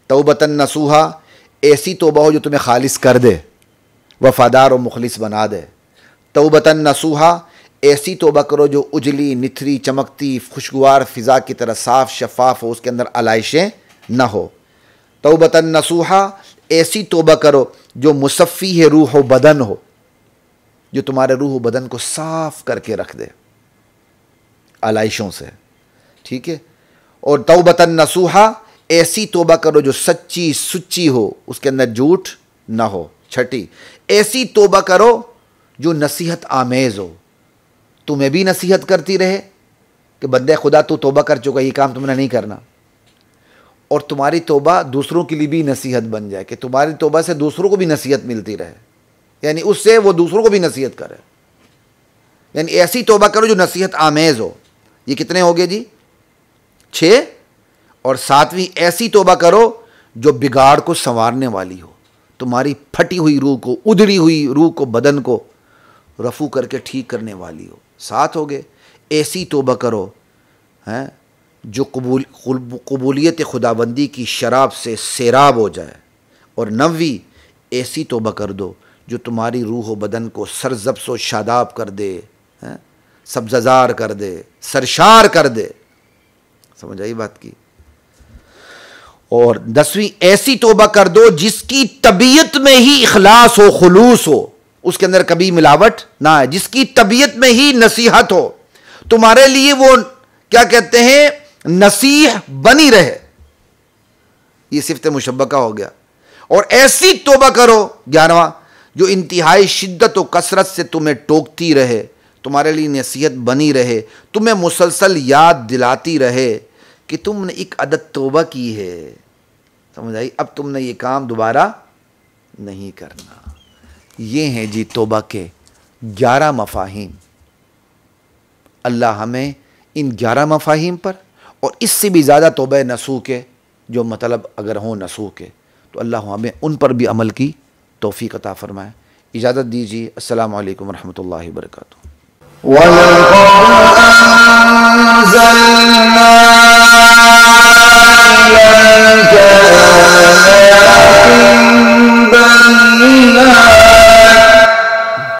तौबतन नसूहा, ऐसी तौबा हो जो तुम्हें खालिस कर दे, वफ़ादार और मुखलिस बना दे। तौबतन नसूहा, ऐसी तौबा करो जो उजली, निथरी, चमकती, खुशगवार फ़िज़ा की तरह साफ़ शफ़ाफ़ हो, उसके अंदर आलाइशें न हो। तौबतन नसूहा, ऐसी तौबा करो जो मुसफ़ी है रूह व बदन हो, जो तुम्हारे रूह व बदन को साफ़ करके रख दे आलाइशों से। ठीक है। और तौबतन नसूहा, ऐसी तौबा करो जो सच्ची सुच्ची हो, उसके अंदर झूठ ना हो। छठी, ऐसी तौबा करो जो नसीहत आमेज़ हो, तुम्हें भी नसीहत करती रहे कि बंदे खुदा तू तौबा कर चुका, ये काम तुमने नहीं करना, और तुम्हारी तौबा दूसरों के लिए भी नसीहत बन जाए कि तुम्हारी तौबा से दूसरों को भी नसीहत मिलती रहे, यानी उससे वो दूसरों को भी नसीहत करे। यानी ऐसी तौबा करो जो नसीहत आमेज़ हो। ये कितने हो गए जी? 6। और 7वीं, ऐसी तौबा करो जो बिगाड़ को संवारने वाली हो, तुम्हारी फटी हुई रूह को, उधड़ी हुई रूह को, बदन को रफू करके ठीक करने वाली हो। 7 हो गए। ऐसी तौबा करो हैं जो कबूलियत खुदाबंदी की शराब से सैराब हो जाए। और 9वीं, ऐसी तौबा कर दो जो तुम्हारी रूह व बदन को सरजब्स व शादाब कर दे, सब्ज़ार कर दे, सरशार कर दे। समझ आई बात की। और 10वीं, ऐसी तौबा कर दो जिसकी तबीयत में ही इखलास हो, खुलूस हो, उसके अंदर कभी मिलावट ना है, जिसकी तबीयत में ही नसीहत हो, तुम्हारे लिए वो क्या कहते हैं, नसीह बनी रहे। ये सिफ्त मुशब्बका हो गया। और ऐसी तौबा करो 11वां, जो इंतहाई शिद्दत और कसरत से तुम्हें टोकती रहे, तुम्हारे लिए नसीहत बनी रहे, तुम्हें मुसलसल याद दिलाती रहे कि तुमने एक अदद तौबा की है। समझ आई? अब तुमने ये काम दोबारा नहीं करना। ये हैं जी तौबा के 11 मफाहिम। अल्लाह हमें इन 11 मफाहिम पर और इससे भी ज़्यादा तौबा नसूह के जो मतलब अगर हों नसूह के, तो अल्लाह हमें उन पर भी अमल की तौफीक अता फरमाए। इजाज़त दीजिए। अस्सलामु अलैकुम रहमतुल्लाहि व बरकातुहू।